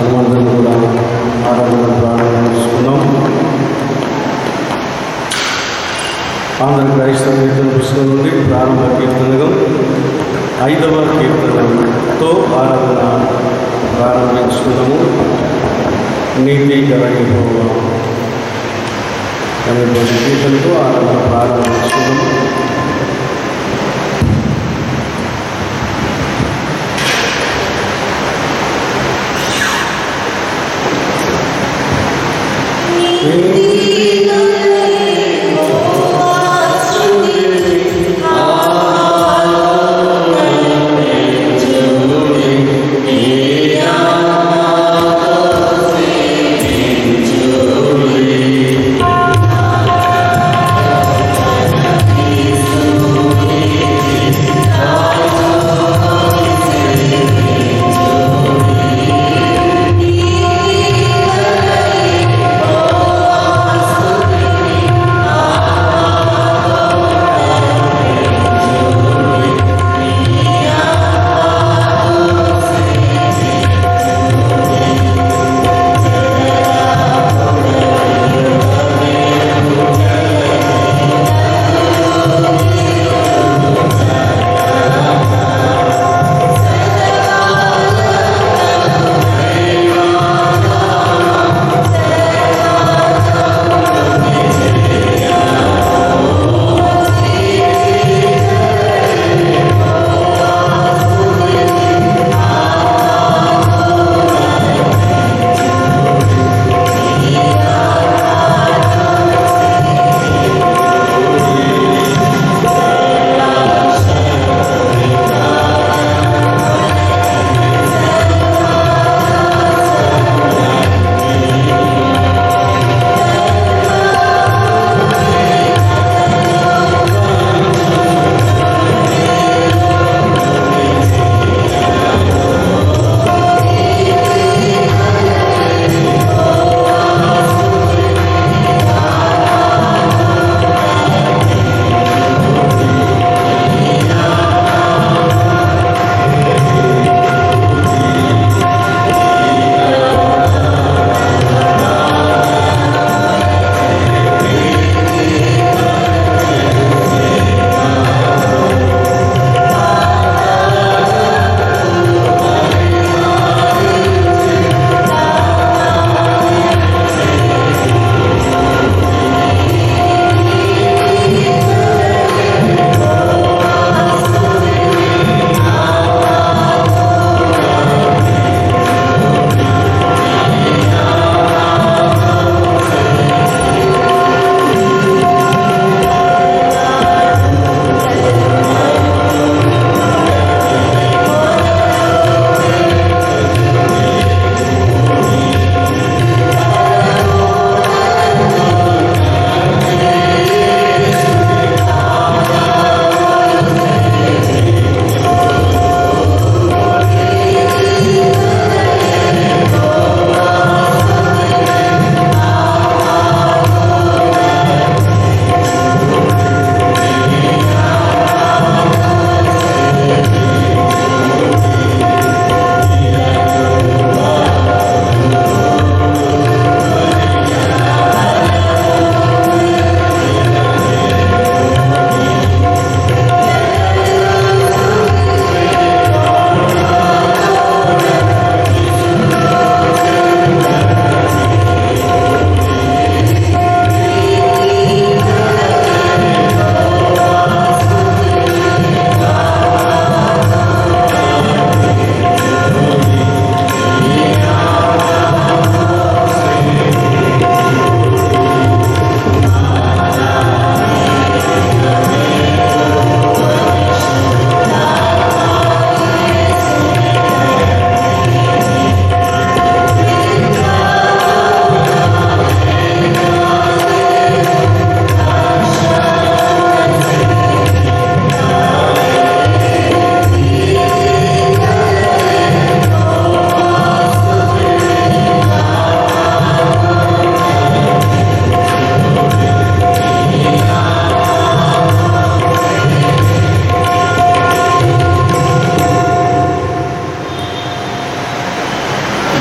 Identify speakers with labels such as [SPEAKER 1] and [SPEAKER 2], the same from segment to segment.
[SPEAKER 1] మనమందరం కూడా ఆరాధన ప్రారంభించుకున్నాం. ఆంధ్ర క్రైస్తవ కీర్తన పుస్తకం నుండి ప్రారంభ కీర్తనగా 5వ కీర్తనతో ఆరాధన ప్రారంభించుకున్నాము. నీతి గల యెహోవా అనేటువంటి కీర్తనతో ఆరాధన ప్రారంభించుకున్నాము.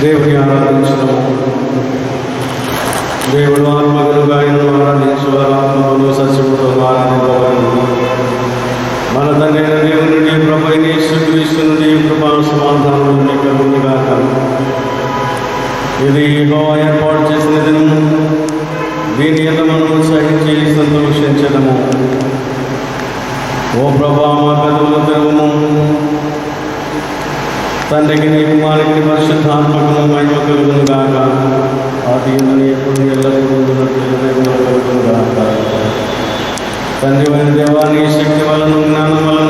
[SPEAKER 1] దేవుని ఆరాధించడము. దేవుడు ఆత్మగురుగా ఆయనను ఆరాధించేవారు ఆత్మను సత్యముతో ఆరాధించవారు. మన తండ్రి దేవుని నుండి ప్రభు అయిన యేసుక్రీస్తు నుండి కృపా సమాధానం నుండి కలుగునుగాక. ఇది యెహోవా ఏర్పాటు చేసిన దినము, దీని యందు మనము సహించి సంతోషించడము. ఓ ప్రభా, మా పెదవుల తెరవము. తండ్రికి నీ కుమారునికి పరిశుద్ధాత్మకము మహిమ కలుగునుగాక. ఆది యందు ఎప్పుడు ఎల్లప్పుడూ కలుగునుగాక. తండ్రి అయిన దేవానికి శక్తి వలన జ్ఞానం వలన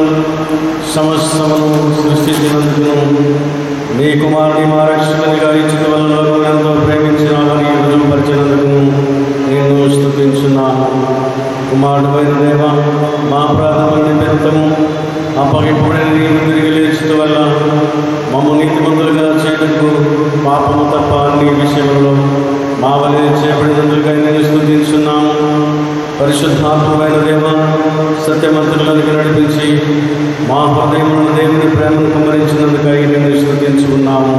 [SPEAKER 1] సమస్తమును సృష్టించినందుకును నీ కుమారుని మా రక్షకునిగా ఇచ్చిన వలన ఎంతో ప్రేమించినామని రుజువుపరిచినందుకును నేను స్తుతించున్నాను. కుమారుడు అయిన దేవ, మా ప్రార్థన నిమిత్తము అప్పగిప్పుడైన నీవు తిరిగి లేచిన వల్ల మమ్మల్ని నీతిమంతులుగా చేయటకు పాపము తప్ప నీ విషయంలో మా వలె చేయబడినందుకై నేను స్తుతించున్నాము. పరిశుద్ధాత్మైన దేవ, సత్యమంతులకు నడిపించి మా హృదయములను దేవుని ప్రేమను కుమరించినందుకై నేను స్తుతించుకున్నాము.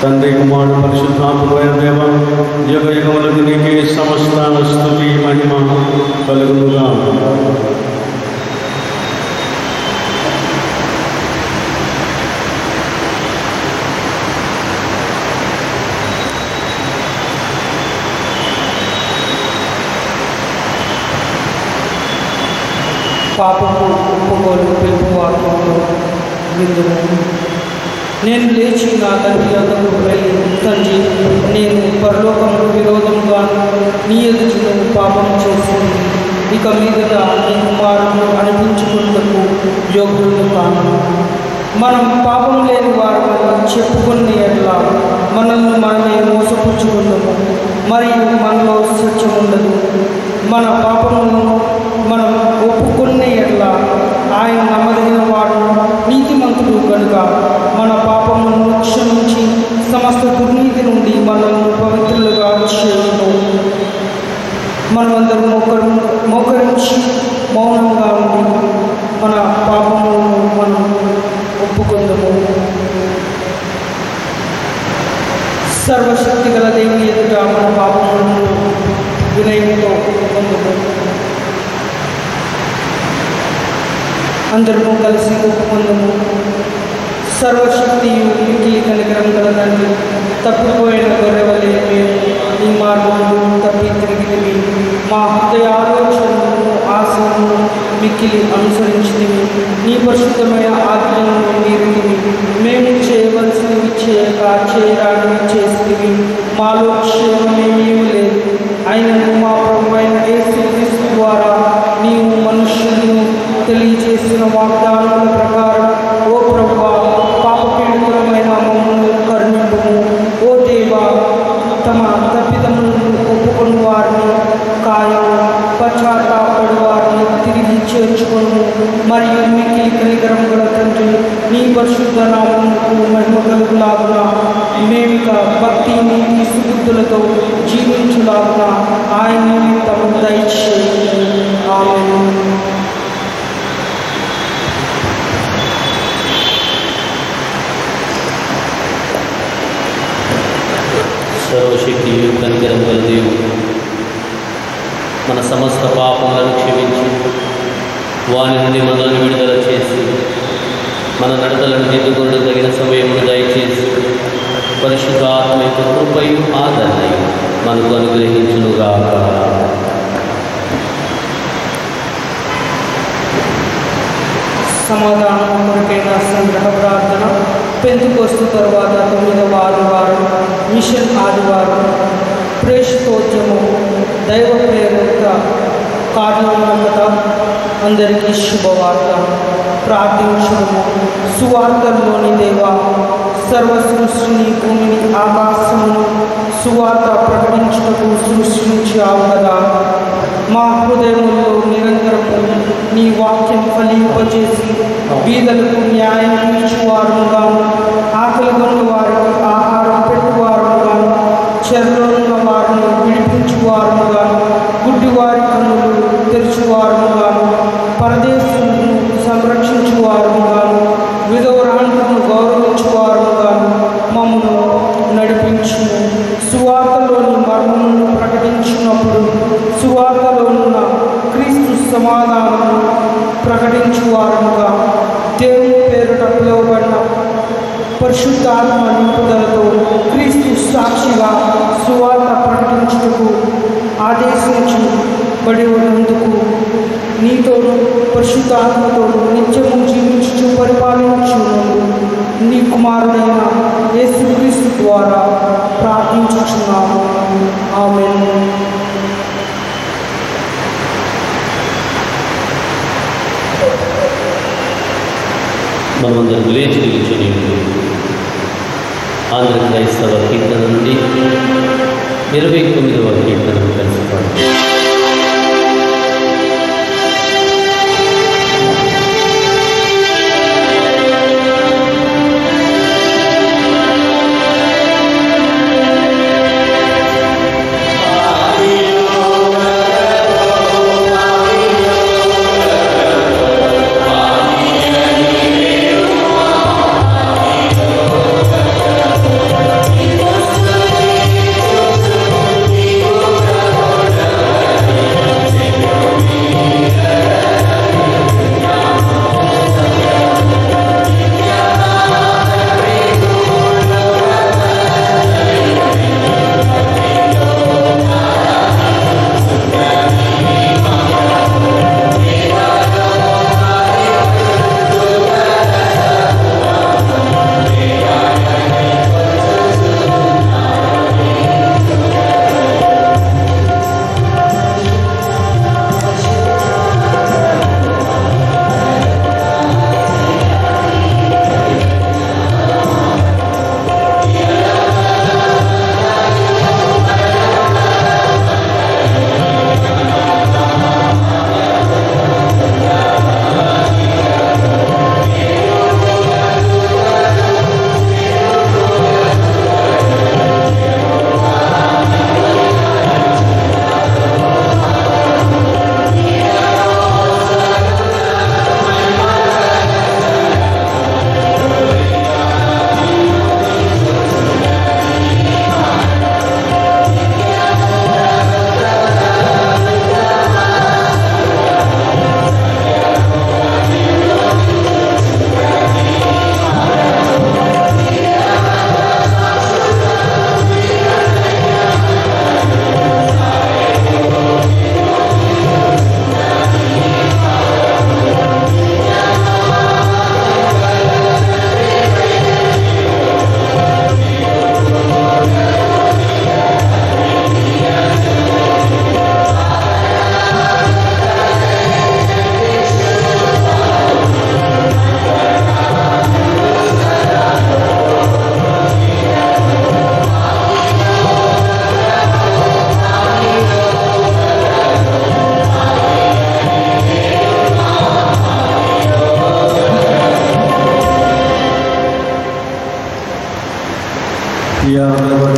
[SPEAKER 1] తండ్రి కుమారుడు పరిశుద్ధాత్మైన దేవ, యుగ యుగములకు నీకే సమస్త స్తుతి మహిమ కలుగునుగా.
[SPEAKER 2] పాపము ఒప్పుకోలు పిలుపు ఆత్మను విందుము. నేను లేచి నా తండ్రి వద్దకు వెళ్ళి, తండ్రి, నేను పరలోకముకు విరోధంగా నీ ఎదుట పాపం చేసింది. ఇక మీదట నీ కుమారుడు అనిపించుకున్నకు యోగ్యుడు కాను. మనం పాపం లేని వారిని చెప్పుకుని ఎట్లా మనల్ని మనమే మోసపుచ్చుకుందాము, మరియు మనలో సత్యం ఉండదు. మన పాపములను మనం ఒప్పుకునే ఎట్లా ఆయన నమ్మదగిన వాడు, నీతిమంతుడు కనుక మన పాపములను క్షమించి సమస్త దుర్నీతి నుండి మనల్ని పవిత్రులుగా చేయను. మనమందరం మోకరించి మౌనంగా ఉండి మన పాపములను మనం ఒప్పుకుందాము. సర్వశక్తి గల దేవుని ఎదుట మన పాపములను వినయంతో ఒప్పుకుందాము. అందరము కలిసి ఒప్పుకుందాము. సర్వశక్తియు మిక్కిలి కనికరం గల తండ్రి, తప్పిపోయిన గొర్రెవలే మేము నీ మార్గములు తప్పి తిరిగినవి. మా హృదయ ఆలోచనలను ఆశలను మిక్కిలి అనుసరించినవి. నీ పరిశుద్ధమైన ఆజ్ఞలను మీరినవి. మేము చేయవలసినవి చేయక చేయరానివి చేసినవి. మాలో క్షేమమేమీ లేదు. ఆయనను మా ప్రభువైన యేసుక్రీస్తు ద్వారా నీవు మనుష్యులను తెలియజేసిన వాగ్దానాల ప్రకారం ఓ ప్రభువా, పాపపీడితులమైన మమ్మల్ని కరుణింపుము. ఓ దేవా, తమ తప్పిదములను ఒప్పుకుని వారిని కాయం, పశ్చాత్తాపడు వారిని తిరిగి చేర్చుకొను. మరియు మిక్కిలి కనికరం గల తండ్రి, నీ పరిశుద్ధ నామమునకు మహిమ కలుగులాగున మేమిక భక్తి నీతి సుబుద్ధులతో జీవించులాగున ఆయన నిమిత్తము దయచేయండి. ఆమేన్.
[SPEAKER 3] సర్వశక్తి కనికరం గల దేవుడు మన సమస్త పాపములను క్షమించి వాని నుండి మనల్ని విడుదల చేసి మన నడతలను దిద్దుకొనుటకు తగిన సమయమును దయచేసి పరిశుద్ధ ఆత్మ యొక్క కృపయు ఆదరణయు మనకు అనుగ్రహించునుగాక.
[SPEAKER 2] సమాధానం కొరకైన సంగ్రహ ప్రార్థన. పెంతుకొస్తు తరువాత 9వ ఆదివారం మిషన్ ఆదివారం. ప్రేషితోద్యమం దైవ ప్రేరిత కార్యోన్ముఖత. అందరికీ శుభవార్త. ప్రార్థించడము. సువార్తల్లోని దేవా, సర్వ సృష్టిని, భూమిని, ఆకాశమును సువార్త ప్రకటించుటకు సృష్టించావు కదా. మా హృదయములో నిరంతరము నీ వాక్యం ఫలింపజేసి బీదలకు న్యాయం తీర్చువారుగాను, ఆకలిగొన్న వారికి ఆహారం పెట్టువారుగాను, చెరలో ఉన్న వారిని విడిపించువారుగాను, గుడ్డివారి కన్నులు తెరుచువారుగాను, పరదేశులను సంరక్షించువారుగాను, విధవరాండ్రులను గౌరవించువారుగాను, పరిశుద్ధాత్మ నింపుదలతో క్రీస్తు సాక్షిగా సువార్త ప్రకటించుటకు ఆదేశించబడి ఉన్నందుకు నీతోనూ పరిశుద్ధాత్మతోనూ నిత్యము జీవించుచు పరిపాలించును నీ కుమారుడైన యేసుక్రీస్తు ద్వారా ప్రార్థించుచున్నాము. ఆమేన్.
[SPEAKER 3] మనమందరం లేచి నిల్చుని ఆంధ్ర క్రైస్తవ కీర్తన నుండి 29వ కీర్తనను కలిసి పాడుతాం.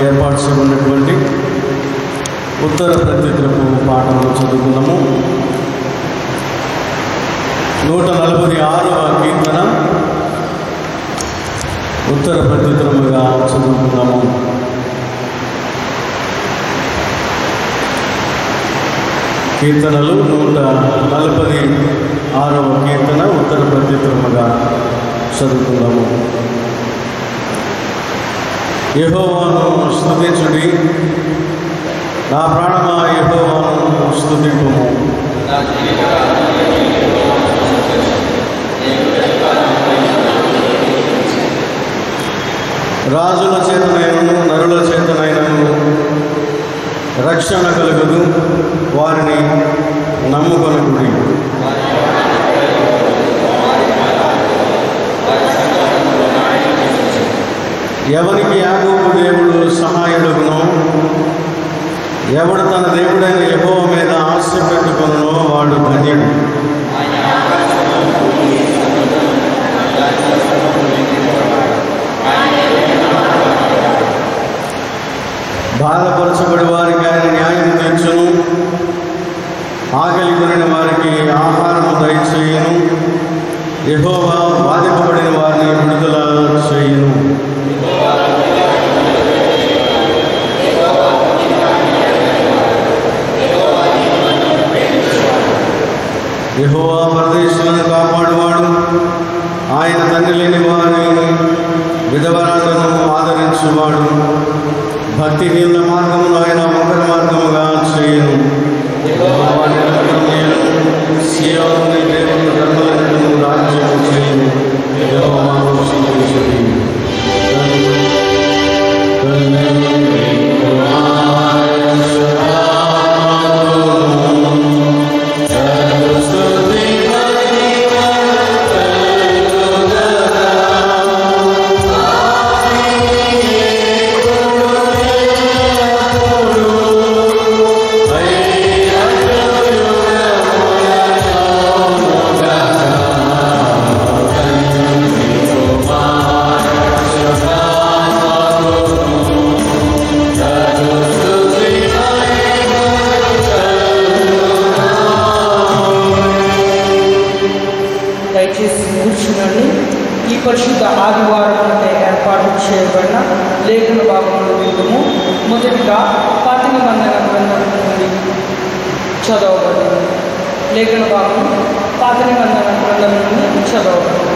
[SPEAKER 1] ఏర్పాటు చేయబడినటువంటి ఉత్తర ప్రత్యుత్తరపు పాఠంలో చదువుకున్నాము. 146వ కీర్తన ఉత్తర ప్రత్యుత్తరముగా చదువుకున్నాము. కీర్తనలు 146వ కీర్తన ఉత్తర ప్రత్యుత్తరముగా చదువుకున్నాము. యెహోవాను స్తుతించుడి, నా ప్రాణమా యెహోవాను స్తుతింపుము. రాజుల చేతనైనను నరుల చేతనైనను రక్షణ కలుగదు, వారిని నమ్ముకొనుడి. ఎవరికి యాకోబు దేవుడు సహాయుడుగునో, ఎవడు తన దేవుడైన యెహోవా మీద ఆశ పెట్టుకొనునో వాడు ధన్యుడు. బాధపరచబడి వారికి ఆయన న్యాయం తీర్చును, ఆకలి కొనిన వారికి ఆహారము దయచేయును. యెహోవా బాధింపబడిన వారిని విడుదల చేయును. యెహోవా పరదేశులను కాపాడువాడు, ఆయన తండ్రి లేని వారిని విధవరాలను ఆదరించువాడు. భక్తిహీనుల మార్గమును ఆయన ఒకరి మార్గముగా చేయను. వారి రక్తమును సీయోను దేవుని ధర్మలను రాజ్యము చేయను. యెహోవాను స్తుతించుడి.
[SPEAKER 2] దయచేసి కూర్చునండి. ఈ పరిశుద్ధ ఆదివారం ఏర్పాటు చేయబడిన లేఖన భాగంలో విందుము. మొదటిగా పాత నిబంధన గ్రంథం నుండి చదవబడింది. లేఖన భాగం పాత నిబంధన గ్రంథం నుండి చదవబడింది.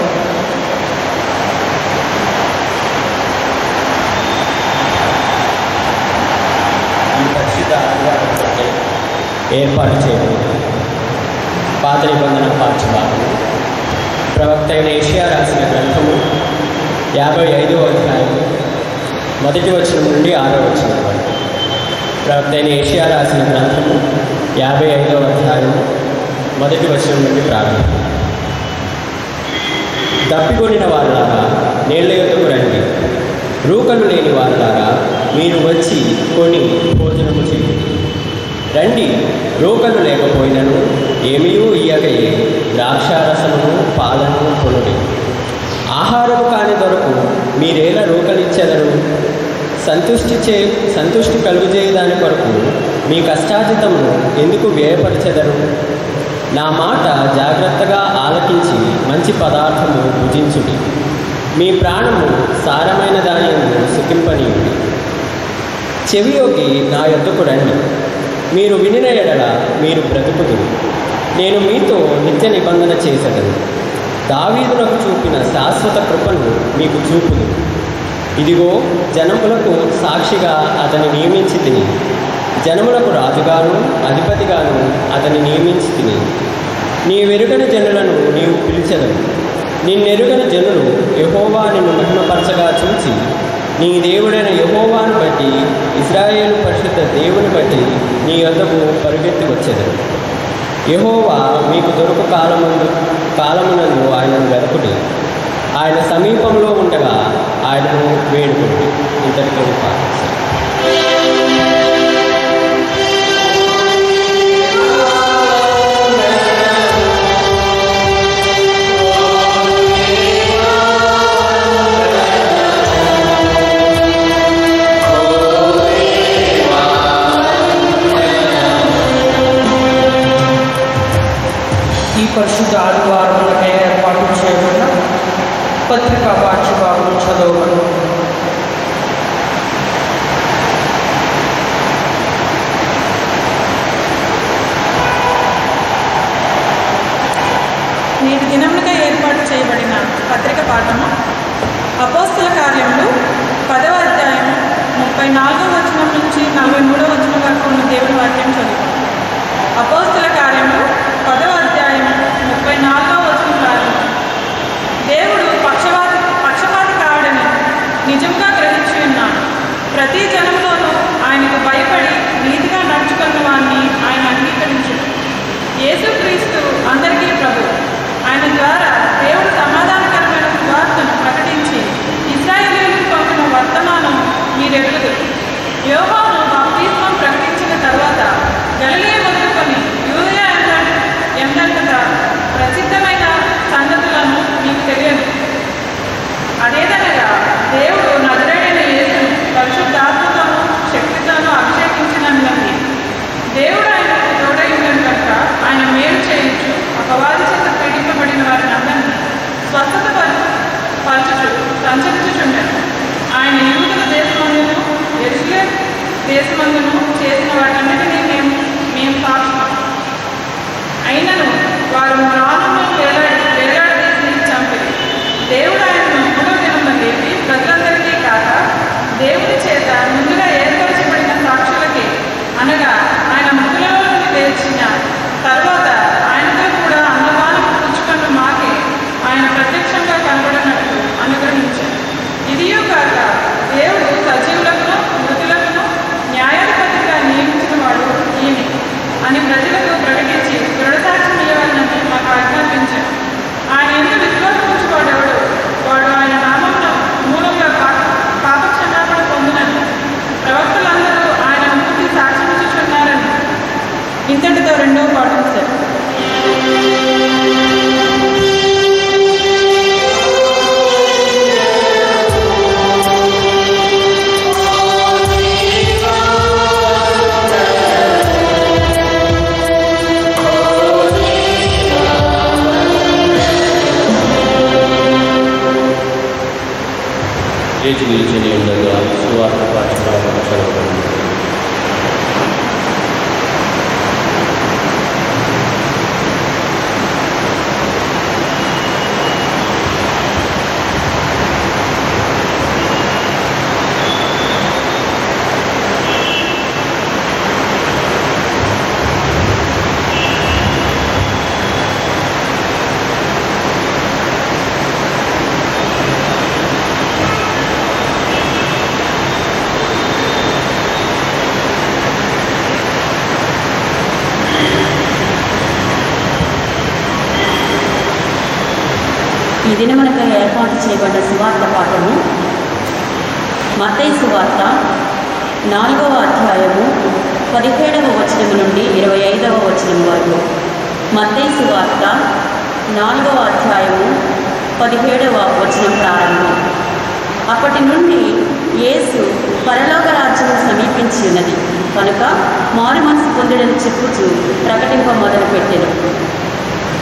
[SPEAKER 3] ఈ పరిశుద్ధ ఆదివారం కొరకై ఏర్పాటు చేయబడింది. పాత నిబంధన పాఠ్యభాగం ప్రవక్త అయిన యెషయా రాసిన గ్రంథము 55వ అధ్యాయం 1వ వచనం నుండి 6వ వచనం వరకు. ప్రవక్త అయిన యెషయా రాసిన గ్రంథము 55వ అధ్యాయం 1వ వచనం నుండి ప్రారంభం. దప్పికొనిన వారులారా నీళ్ల యొద్దకు రండి, రూకలు లేని వారులారా మీరు వచ్చి కొని భోజనము చేయండి. రండి, రోకలు లేకపోయినను ఏమీయూ ఇయ్యకయే ద్రాక్షారసమును పాలను కొనుడి. ఆహారము కాని దొరకు మీరేలా రోకలిచ్చెదరు? సంతుష్టి కలుగుజేయదాని కొరకు మీ కష్టార్జితమును ఎందుకు వ్యయపరచెదరు? నా మాట జాగ్రత్తగా ఆలకించి మంచి పదార్థము భుజించుడి. మీ ప్రాణము సారమైన దాని యందు సుఖింపనీయుడి. చెవియోగి నా యొద్దకు రండి, మీరు వినిన ఎడల మీరు బ్రతుకుదురు. నేను మీతో నిత్య నిబంధన చేసెదను. దావీదునకు చూపిన శాశ్వత కృపను మీకు చూపుదు. ఇదిగో, జనములకు సాక్షిగా అతని నియమించి తిని, జనములకు రాజుగాను అధిపతిగాను అతని నియమించి తిని. నీవెరుగని జనులను నీవు పిలిచెదవు. నిన్నెరుగని జనులు యెహోవా నిన్ను మహిమపరచగా చూచి, నీ దేవుడైన యెహోవాను బట్టి, ఇశ్రాయేలు పరిశుద్ధ దేవుని బట్టి నీ యొద్దకు పరుగెత్తి వచ్చెదరు. యెహోవా మీకు దొరకు కాలమునందు ఆయనను వెతుకుడి. ఆయన సమీపంలో ఉండగా ఆయనను వేడుకుడి. ఇంతటితో
[SPEAKER 2] ఈ పరిశుద్ధ ఆదివారములకై ఏర్పాటు చేయబడిన పత్రికా పాఠ్యభాగం చదవబడింది.
[SPEAKER 4] నేటి దినములుగా ఏర్పాటు చేయబడిన పత్రిక పాఠము అపోస్తల కార్యములు 10వ అధ్యాయం 34వ వచనం నుంచి 43వ వచనం వరకు ఉన్న దేవుని వాక్యం చదువుతాం. అపోస్తల కార్యములు 10వ అధ్యాయం 34వ వచనం ప్రారంభం. దేవుడు పక్షపాతి కావడని నిజంగా గ్రహించి ఉన్నాడు. ప్రతి జనములోనూ ఆయనకు భయపడి నీతిగా నడుచుకున్న వారిని ఆయన అంగీకరించాడు. యేసుక్రీస్తు అందరికీ ప్రభు. ఆయన ద్వారా దేవుడు సమాధానకరమైన సువార్తను ప్రకటించి ఇశ్రాయేలీయులకు పంపిన వర్తమానం మీరెరుగుదురు. యోహాను బాప్తిస్మం ప్రకటించిన తర్వాత గలిలయ మొదలుకొని యూదయ ఎంతంతగా ప్రసిద్ధమైన సంగతులను మీకు తెలియదు. అదేదనగా దేవుడు నజరేయుడైన యేసును పరిశుద్ధాత్మతోనూ శక్తితోనూ అభిషేకించినందుకు దేవుడు ఆయనకు తోడై ఉండను కనుక ఆయన మేలు చేయించు అపవాది చేత పీడింపబడిన వారిని అందరినీ స్వస్థత పరచుచు సంచరించుచుండెను. ఆయన యూదుల దేశమందును యెరూషలేము ఏమనగా దేవుడు సజీవులను మృతులను న్యాయాధిపతిగా నియమించిన వాడు ఈమె అని ప్రజలకు ప్రకటించి దృఢసాక్ష్యం ఇవ్వాలని మాకు ఆజ్ఞాపించారు. ఆయన ఎందుకు విశ్వాసించువాడెవడు వాడు ఆయన నామంలో మూలంగా పాపక్షమాపణ పొందునని ప్రవక్తలందరూ ఆయన ముందు సాక్ష్యించుచున్నారని. ఇంతటితో రెండవ పాఠం సార్.
[SPEAKER 1] లేచి నిలిచి ఉండగా సువార్త పాఠశాల చదవబడింది.
[SPEAKER 5] ఈ దినమునకు ఏర్పాటు చేయబడ్డ సువార్త పాఠము మత్తయి సువార్త 4వ అధ్యాయము 17వ వచనము నుండి 25వ వచనం వరకు. మత్తయి సువార్త 4వ అధ్యాయము 17వ వచనం ప్రారంభం. అప్పటి నుండి యేసు పరలోక రాజ్యము సమీపించి ఉన్నది కనుక మారు మనసు పొందుడని చెప్పుచూ ప్రకటింప మొదలుపెట్టెను.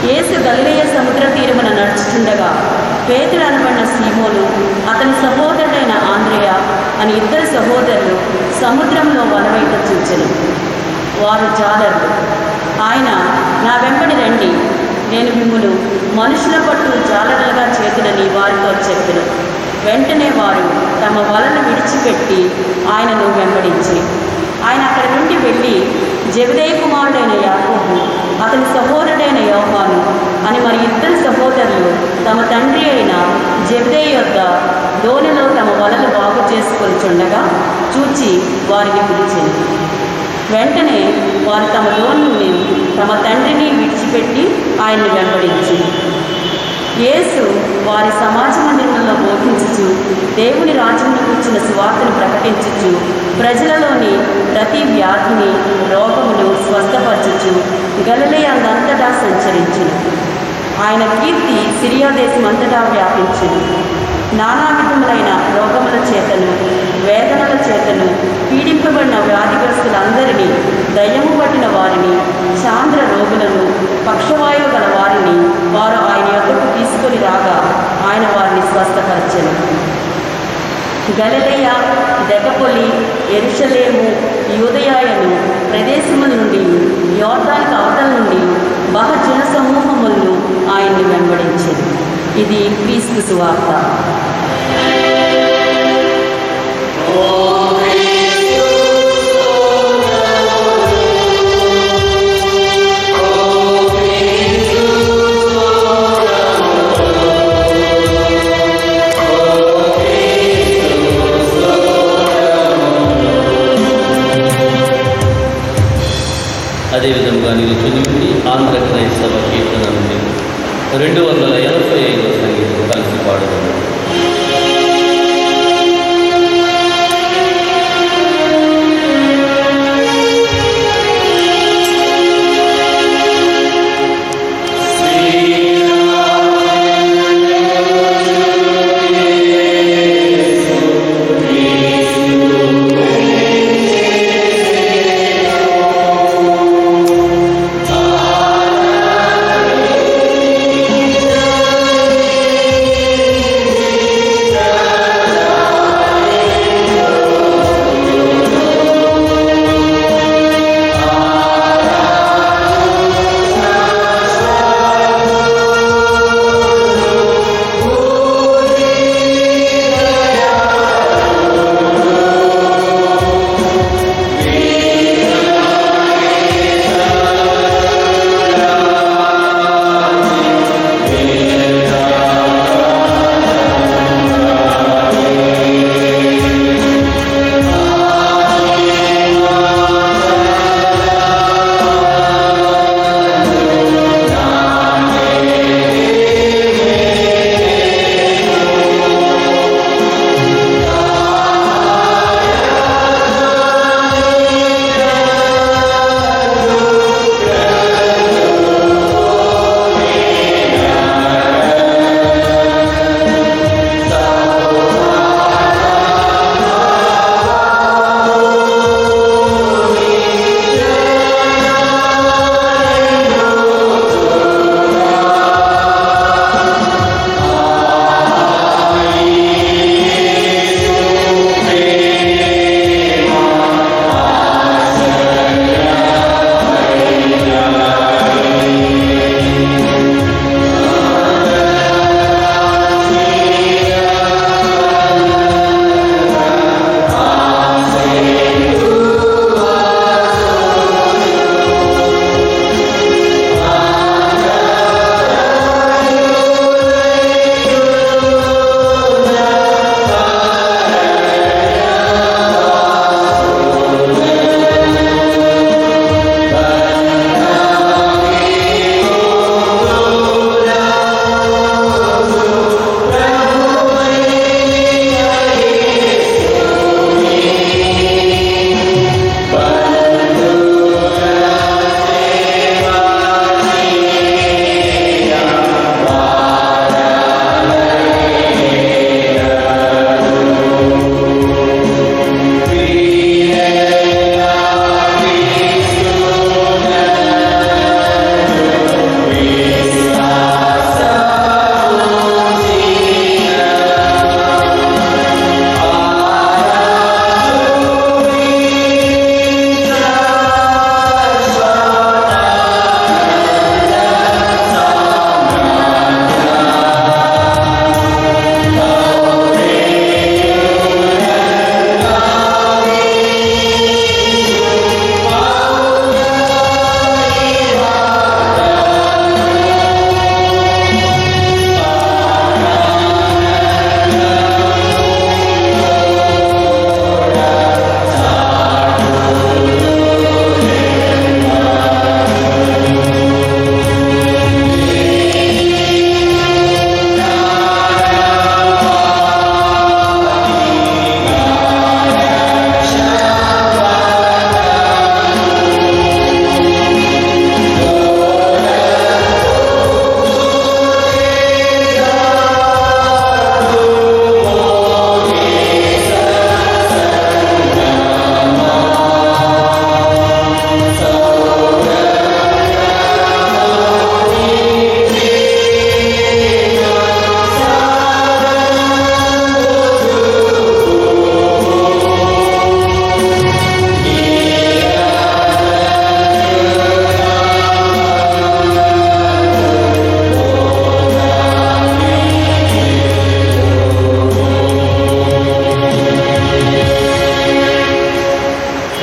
[SPEAKER 5] యేసు గలిలయ సముద్ర తీరమున నడుచుచుండగా పేతురు అనబడిన సీమోను అతని సహోదరుడైన ఆంద్రేయ అని 2 సహోదరులు సముద్రంలో వలవేట చూచెను. వారు జాలరులు. ఆయన, నా వెంబడి రండి, నేను మిమ్మును మనుషుల పట్టు జాలరులుగా చేతునని వారితో చెప్పెను. వెంటనే వారు తమ వలను విడిచిపెట్టి ఆయనను వెంబడించి ఆయన అక్కడి నుండి వెళ్ళి జెబెదయి కుమారుడైన యాకోబు, అతని సహోదరుడైన యోహాను అని మరి 2 సహోదరులు తమ తండ్రి అయిన జెబెదయి యొద్ద దోణిలో తమ వలలు బాగు చేసుకొనిచుండగా చూచి వారిని పిలిచెను. వెంటనే వారు తమ దోణిని తమ తండ్రిని విడిచిపెట్టి ఆయన్ని వెంబడించి యేసు వారి సమాజ మందిరంలో బోధించుచు దేవుని రాజ్యంలో కూర్చున్న సువార్తను ప్రకటించుచు ప్రజలలోని ప్రతి వ్యాధిని రోగమును స్వస్థపరచుచు గలిలయందంతటా సంచరించును. ఆయన కీర్తి సిరియా దేశమంతటా వ్యాపించును. నానా విధములైన రోగముల చేతను వేదనల చేతను పీడింపబడిన వ్యాధిగ్రస్తులందరినీ, దయ్యము పట్టిన వారిని, చాంద్ర రోగులను, పక్షవాయువు గల వారిని వారు ఆయన యొద్దకు తీసుకొని రాగా ఆయన వారిని స్వస్థపరచెను. గలిలయ, దెకపొలి, యెరూషలేము, యూదయాయను ప్రదేశముల నుండి యోర్దానికి అవతల నుండి బహుజన సమూహములను ఆయన్ని వెంబడించెను. ఇది క్రీస్తు సువార్త.
[SPEAKER 1] అదేవిధంగా నిలుచుని ఉండి ఆంధ్ర క్రైస్తవ కీర్తన నుండి 285వ సంగీతం కలిసి పాడుతున్నాడు.
[SPEAKER 6] Oh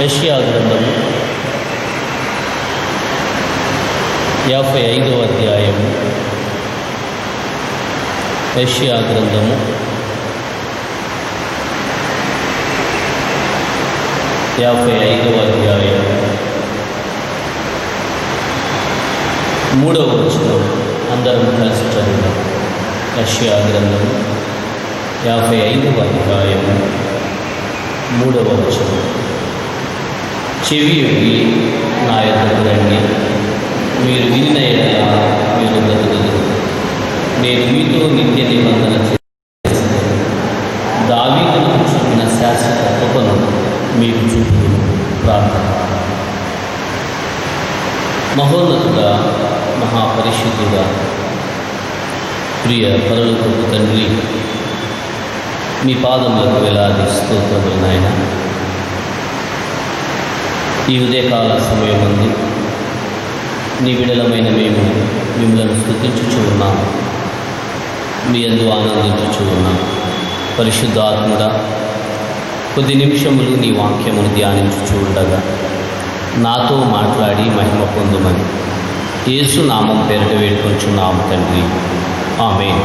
[SPEAKER 6] యెషయా గ్రంథము 55వ అధ్యాయము. యెషయా గ్రంథము 55వ అధ్యాయం 3వ వచనం అందరం కలిసి చదువుదాం. యెషయా గ్రంథము 55వ అధ్యాయం 3వ వచనం. చెవి యొగ్గి నా యొద్దకు రండి, మీరు వినిన ఎడల మీరు బ్రతుకుదురు. నేను మీతో నిత్య నిబంధన చేసేదను, దావీదుకు చూపిన శాశ్వత కృపను మీకు చూపుదును. ప్రార్థన. మహోన్నతుడా, మహాపరిశుద్ధుడా, ప్రియ పరలోకపు తండ్రి, మీ పాదములకు వేలాది స్తోత్రములు నాయన. ఈ ఉదయకాల సమయమందు నీ విడలమైన మేము మిమ్మల్ని స్తుతించుచూ ఉన్నాం, మీ యందు ఆనందించుచూ ఉన్నాం. పరిశుద్ధాత్ముడా, కొద్ది నిమిషములు నీ వాక్యమును ధ్యానించుచూ ఉండగా నాతో మాట్లాడి మహిమ పొందుమని యేసు నామం పేరిట వేడుకొంచున్నాము తండ్రి. ఆమేన్.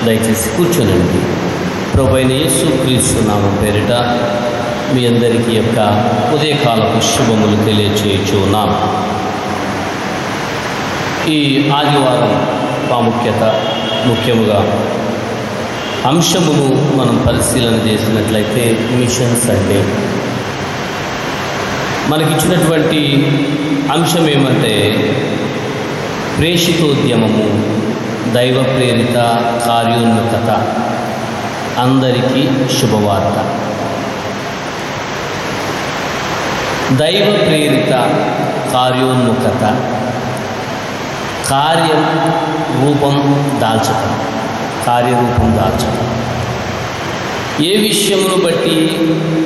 [SPEAKER 6] దయచేసి కూర్చోనండి. ప్రభువైన యేసు క్రీస్తు నామం పేరిట మీ అందరికీ యొక్క ఉదయకాలపు శుభములు తెలియచేయచ్చు ఉన్నాం. ఈ ఆదివారం ప్రాముఖ్యత ముఖ్యముగా అంశమును మనం పరిశీలన చేసినట్లయితే మిషన్స్ అంటే మనకిచ్చినటువంటి అంశం ఏమంటే ప్రేషితోద్యమము, దైవ ప్రేరిత కార్యోన్ముఖత, అందరికీ శుభవార్త. దైవ ప్రేరిత కార్యోన్ముఖత, కార్యం రూపం దాల్చటం, కార్యరూపం దాల్చటం. ఏ విషయమును బట్టి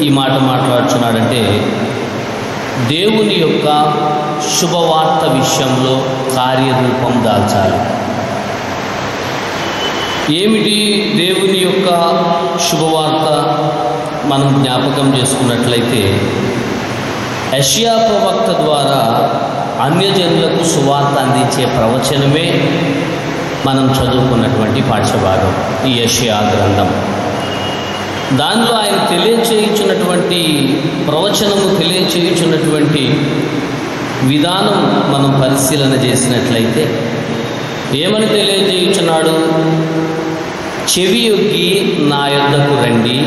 [SPEAKER 6] ఈ మాట మాట్లాడుచున్నాడంటే దేవుని యొక్క శుభవార్త విషయంలో కార్యరూపం దాల్చాలి. ఏమిటి దేవుని యొక్క శుభవార్త? మనం జ్ఞాపకం చేసుకున్నట్లయితే యెషయా ప్రవక్త ద్వారా అన్యజనులకు సువార్త అందించే ప్రవచనమే మనం చదువుకున్నటువంటి పాఠ్యభాగం ఈ యెషయా గ్రంథం. దానిలో ఆయన తెలియచేయుచున్నటువంటి ప్రవచనము, తెలియచేయుచున్నటువంటి విధానం మనం పరిశీలన చేసినట్లయితే ఏమని తెలియజేయుచున్నాడు? చెవి యొగ్గి నా యొద్దకు రండి,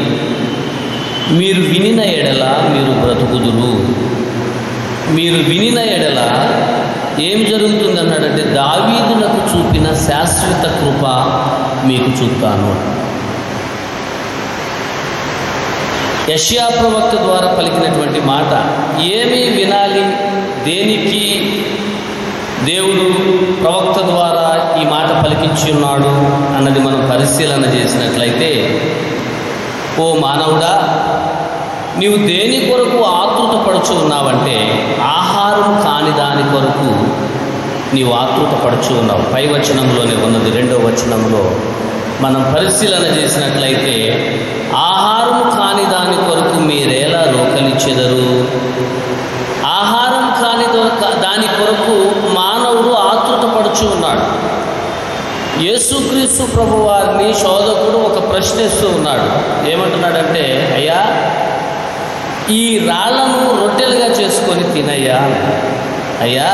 [SPEAKER 6] మీరు వినిన ఎడల మీరు బ్రతుకుదురు. మీరు వినిన ఎడల ఏం జరుగుతుంది అన్నాడంటే దావీదునకు చూపిన శాశ్వత కృప మీకు చూపుతాను. యెషయా ప్రవక్త ద్వారా పలికినటువంటి మాట. ఏమి వినాలి, దేనికి దేవుడు ప్రవక్త ద్వారా ఈ మాట పలికించి ఉన్నాడు అన్నది మనం పరిశీలన చేసినట్లయితే, ఓ మానవుడా, నీవు దేని కొరకు ఆతృత పడుచు ఉన్నావంటే ఆహారం కాని దాని కొరకు నీవు ఆతృత పడుచు ఉన్నావు. పై వచనంలోనే ఉన్నది. 2వ వచనంలో మనం పరిశీలన చేసినట్లయితే ఆహారం కాని దాని కొరకు మీరేలా రోకలిచ్చెదరు? ఆహారం కాని దాని కొరకు మానవుడు ఆతృత పడుచు ఉన్నాడు. యేసుక్రీస్తు ప్రభువారిని శోధకుడు ఒక ప్రశ్నిస్తూ ఉన్నాడు. ఏమంటున్నాడంటే, అయ్యా, ఈ రాళ్లను రొట్టెలుగా చేసుకొని తినయ్యా. అయ్యా,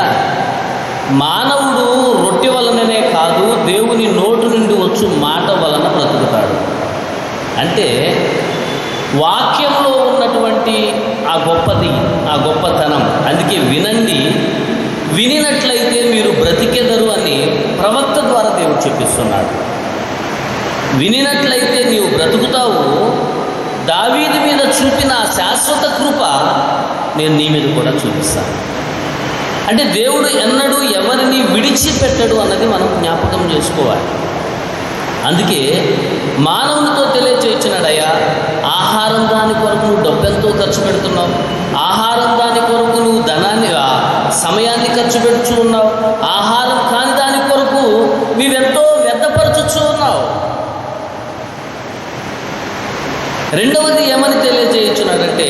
[SPEAKER 6] మానవుడు రొట్టె వలననే కాదు, దేవుని నోటు నుండి వచ్చు మాట వలన బ్రతుకుతాడు. అంటే వాక్యంలో ఉన్నటువంటి ఆ గొప్పది, ఆ గొప్పతనం. అందుకే వినండి, వినినట్లయితే మీరు బ్రతికెదరు అని ప్రవక్త ద్వారా దేవుడు చెప్పిస్తున్నాడు. వినినట్లయితే నీవు బ్రతుకుతావు. దావీదు మీద చూపిన శాశ్వత కృప నేను నీ మీద కూడా చూపిస్తాను. అంటే దేవుడు ఎన్నడూ ఎవరిని విడిచిపెట్టడు అన్నది మనం జ్ఞాపకం చేసుకోవాలి. అందుకే మానవునితో తెలియచేయించినాడయ్యా, ఆహారం దాని కొరకు నువ్వు డబ్బెంతో ఖర్చు పెడుతున్నావు, ఆహారం దాని కొరకు నువ్వు ధనాన్ని, సమయాన్ని ఖర్చు పెడుచు ఉన్నావు, ఆహారం కాని దాని కొరకు నీవెంతో వ్యర్థపరచుచూ ఉన్నావు. రెండవది ఏమని తెలియజేయించున్నాడంటే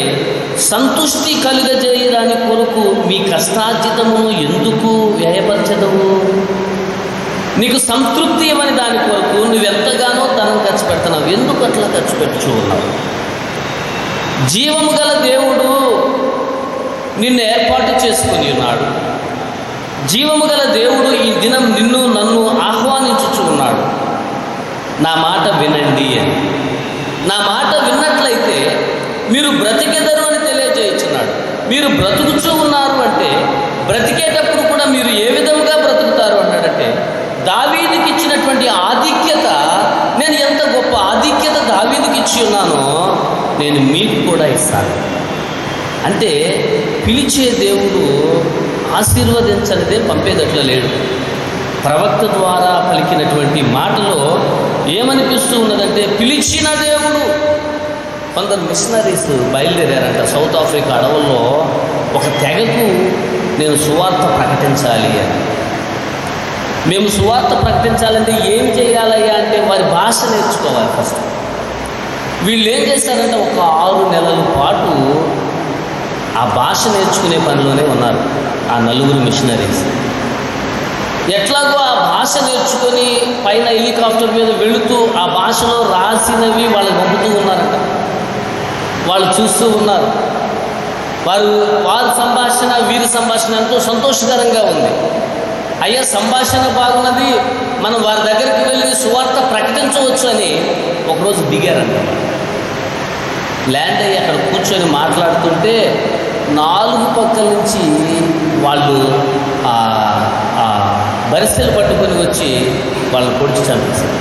[SPEAKER 6] సంతుష్టి కలుగజేయడానికి కొరకు మీ కష్టార్జితమును ఎందుకు వ్యయపరచదవు? నీకు సంతృప్తి ఇవ్వని దాని కొరకు నువ్వెంతగానో ధనం ఖర్చు పెడుతున్నావు. ఎందుకు అట్లా ఖర్చు పెట్టుచూ ఉన్నావు? జీవము గల దేవుడు నిన్ను ఏర్పాటు చేసుకుని ఉన్నాడు. జీవము గల దేవుడు ఈ దినం నిన్ను నన్ను ఆహ్వానించుచూ ఉన్నాడు. నా మాట వినండి అని. నా మాట విన్నట్లయితే మీరు బ్రతికెదరు అని తెలియజేయుచున్నాడు. మీరు బ్రతుకుచూ ఉన్నారు అంటే బ్రతికేటప్పుడు కూడా మీరు ఏ విధంగా బ్రతుకుతారు అన్నాడంటే, దావీదుకి ఇచ్చినటువంటి ఆధిక్యత, నేను ఎంత గొప్ప ఆధిక్యత దావీదుకి ఇచ్చి ఉన్నానో నేను మీకు కూడా ఇస్తాను. అంటే పిలిచే దేవుడు ఆశీర్వదించనిదే పంపేదట్లా లేడు. ప్రవక్త ద్వారా పలికినటువంటి మాటలో ఏమనిపిస్తూ ఉన్నదంటే, పిలిచిన దేవుడు. కొందరు మిషనరీస్ బయలుదేరారంట సౌత్ ఆఫ్రికా అడవుల్లో ఒక తెగకు నేను సువార్త ప్రకటించాలి అని. మేము సువార్త ప్రకటించాలంటే ఏం చేయాలయ్యా అంటే వారి భాష నేర్చుకోవాలి ఫస్ట్. వీళ్ళు ఏం చేశారంటే ఒక 6 నెలల పాటు ఆ భాష నేర్చుకునే పనిలోనే ఉన్నారు ఆ 4 మిషనరీస్. ఎట్లాగో ఆ భాష నేర్చుకొని పైన హెలికాప్టర్ మీద వెళుతూ ఆ భాషలో రాసినవి వాళ్ళకి పంపుతూ ఉన్నారంట. వాళ్ళు చూస్తూ ఉన్నారు. వారి సంభాషణ వీరి సంభాషణ ఎంతో సంతోషకరంగా ఉంది. అయ్యా సంభాషణ బాగున్నది, మనం వారి దగ్గరికి వెళ్ళి సువార్త ప్రకటించవచ్చు అని ఒకరోజు దిగారంట. ల్యాండ్ అయ్యి అక్కడ కూర్చొని మాట్లాడుతుంటే 4 పక్కల నుంచి వాళ్ళు బరిసెలు పట్టుకొని వచ్చి వాళ్ళని పొడిచి చంపేశారు.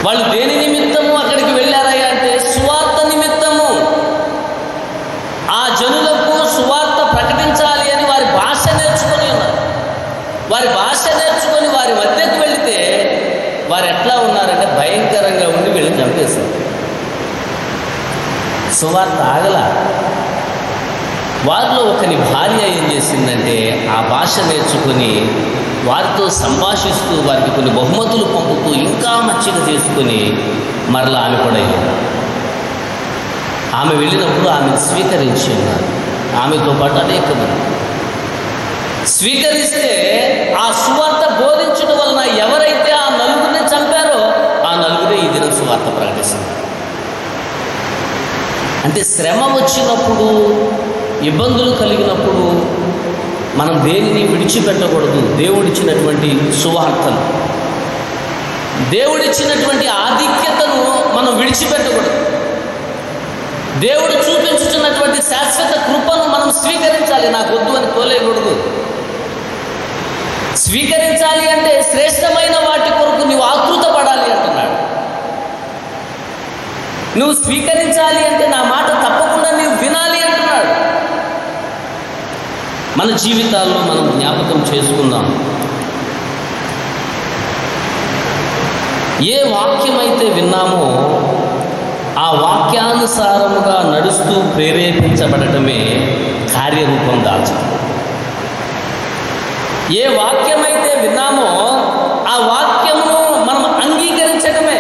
[SPEAKER 6] వాళ్ళు దేని నిమిత్తము అక్కడికి వెళ్ళారయ్యా అంటే సువార్త నిమిత్తము. ఆ జనులకు సువార్త ప్రకటించాలి అని వారి భాష నేర్చుకొని ఉన్నారు. వారి భాష నేర్చుకొని వారి మధ్యకు వెళితే వారు ఎట్లా ఉన్నారంటే భయంకరంగా ఉండి వెళ్ళి చంపేశారు. సువార్త ఆగల. వారిలో ఒకని భార్య ఏం చేసిందంటే ఆ భాష నేర్చుకొని వారితో సంభాషిస్తూ వారికి కొన్ని బహుమతులు పంపుతూ ఇంకా మచ్చిక చేసుకొని మరలా ఆమె కూడా వెళ్ళింది. ఆమె వెళ్ళినప్పుడు ఆమెను స్వీకరించి ఉన్నారు. ఆమెతో పాటు అనేక మంది స్వీకరిస్తే ఆ సువార్త బోధించడం వలన ఎవరైతే ఆ 4 చంపారో ఆ 4 ఈ దినం సువార్త ప్రకటిస్తుంది. అంటే శ్రమ వచ్చినప్పుడు, ఇబ్బందులు కలిగినప్పుడు మనం దేనిని విడిచిపెట్టకూడదు. దేవుడిచ్చినటువంటి సువార్తను, దేవుడిచ్చినటువంటి ఆధిక్యతను మనం విడిచిపెట్టకూడదు. దేవుడు చూపించుతున్నటువంటి శాశ్వత కృపను మనం స్వీకరించాలి. నాకు వద్దు అని తోలేకూడదు. స్వీకరించాలి అంటే శ్రేష్టమైన వాటి కొరకు నువ్వు ఆకృత పడాలి అంటున్నాడు. నువ్వు స్వీకరించాలి అంటే నా మాట తప్పకుండా నువ్వు వినాలి అంటున్నాడు. మన జీవితాల్లో మనం జ్ఞాపకం చేసుకుందాం. ఏ వాక్యమైతే విన్నామో ఆ వాక్యానుసారముగా నడుస్తూ ప్రేరేపించబడటమే కార్యరూపం దాల్చుతుంది. ఏ వాక్యమైతే విన్నామో ఆ వాక్యమును మనం అంగీకరించడమే.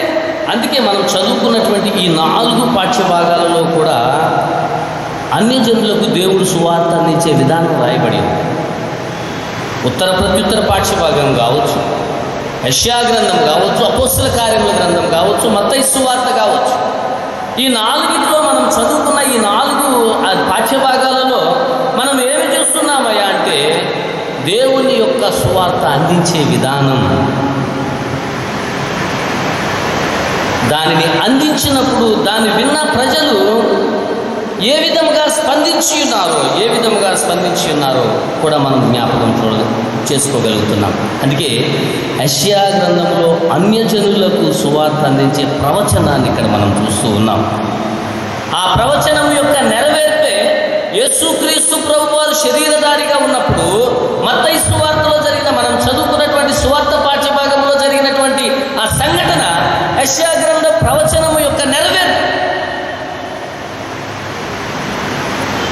[SPEAKER 6] అందుకే మనం చదువుకున్నటువంటి ఈ 4 పాఠ్యభాగాలలో కూడా అన్యజనులకు దేవుడు సువార్త అందించే విధానం రాయబడి ఉంది. ఉత్తర ప్రత్యుత్తర పాఠ్యభాగం కావచ్చు, యెషయా గ్రంథం కావచ్చు, అపోస్తల కార్యముల గ్రంథం కావచ్చు, మత్తయి సువార్త కావచ్చు. ఈ 4 మనం చదువుకున్న ఈ 4 పాఠ్యభాగాలలో మనం ఏమి చూస్తున్నామయ్యా అంటే దేవుని యొక్క సువార్త అందించే విధానం. దానిని అందించినప్పుడు దాన్ని విన్న ప్రజలు ఏ విధంగా స్పందించి ఉన్నారో కూడా మనం జ్ఞాపకం చేసుకోగలుగుతున్నాం. అందుకే యెషయా గ్రంథంలో అన్యజనులకు సువార్త అందించే ప్రవచనాన్ని ఇక్కడ మనం చూస్తూ ఉన్నాం. ఆ ప్రవచనం యొక్క నెరవేర్పే యేసుక్రీస్తు ప్రభువారు శరీరధారిగా ఉన్నప్పుడు మత్తయి సువార్తలో జరిగిన, మనం చదువుకున్నటువంటి సువార్త పాఠ్యభాగంలో జరిగినటువంటి ఆ సంఘటన యెషయా గ్రంథ ప్రవచనము యొక్క నెరవేర్పు.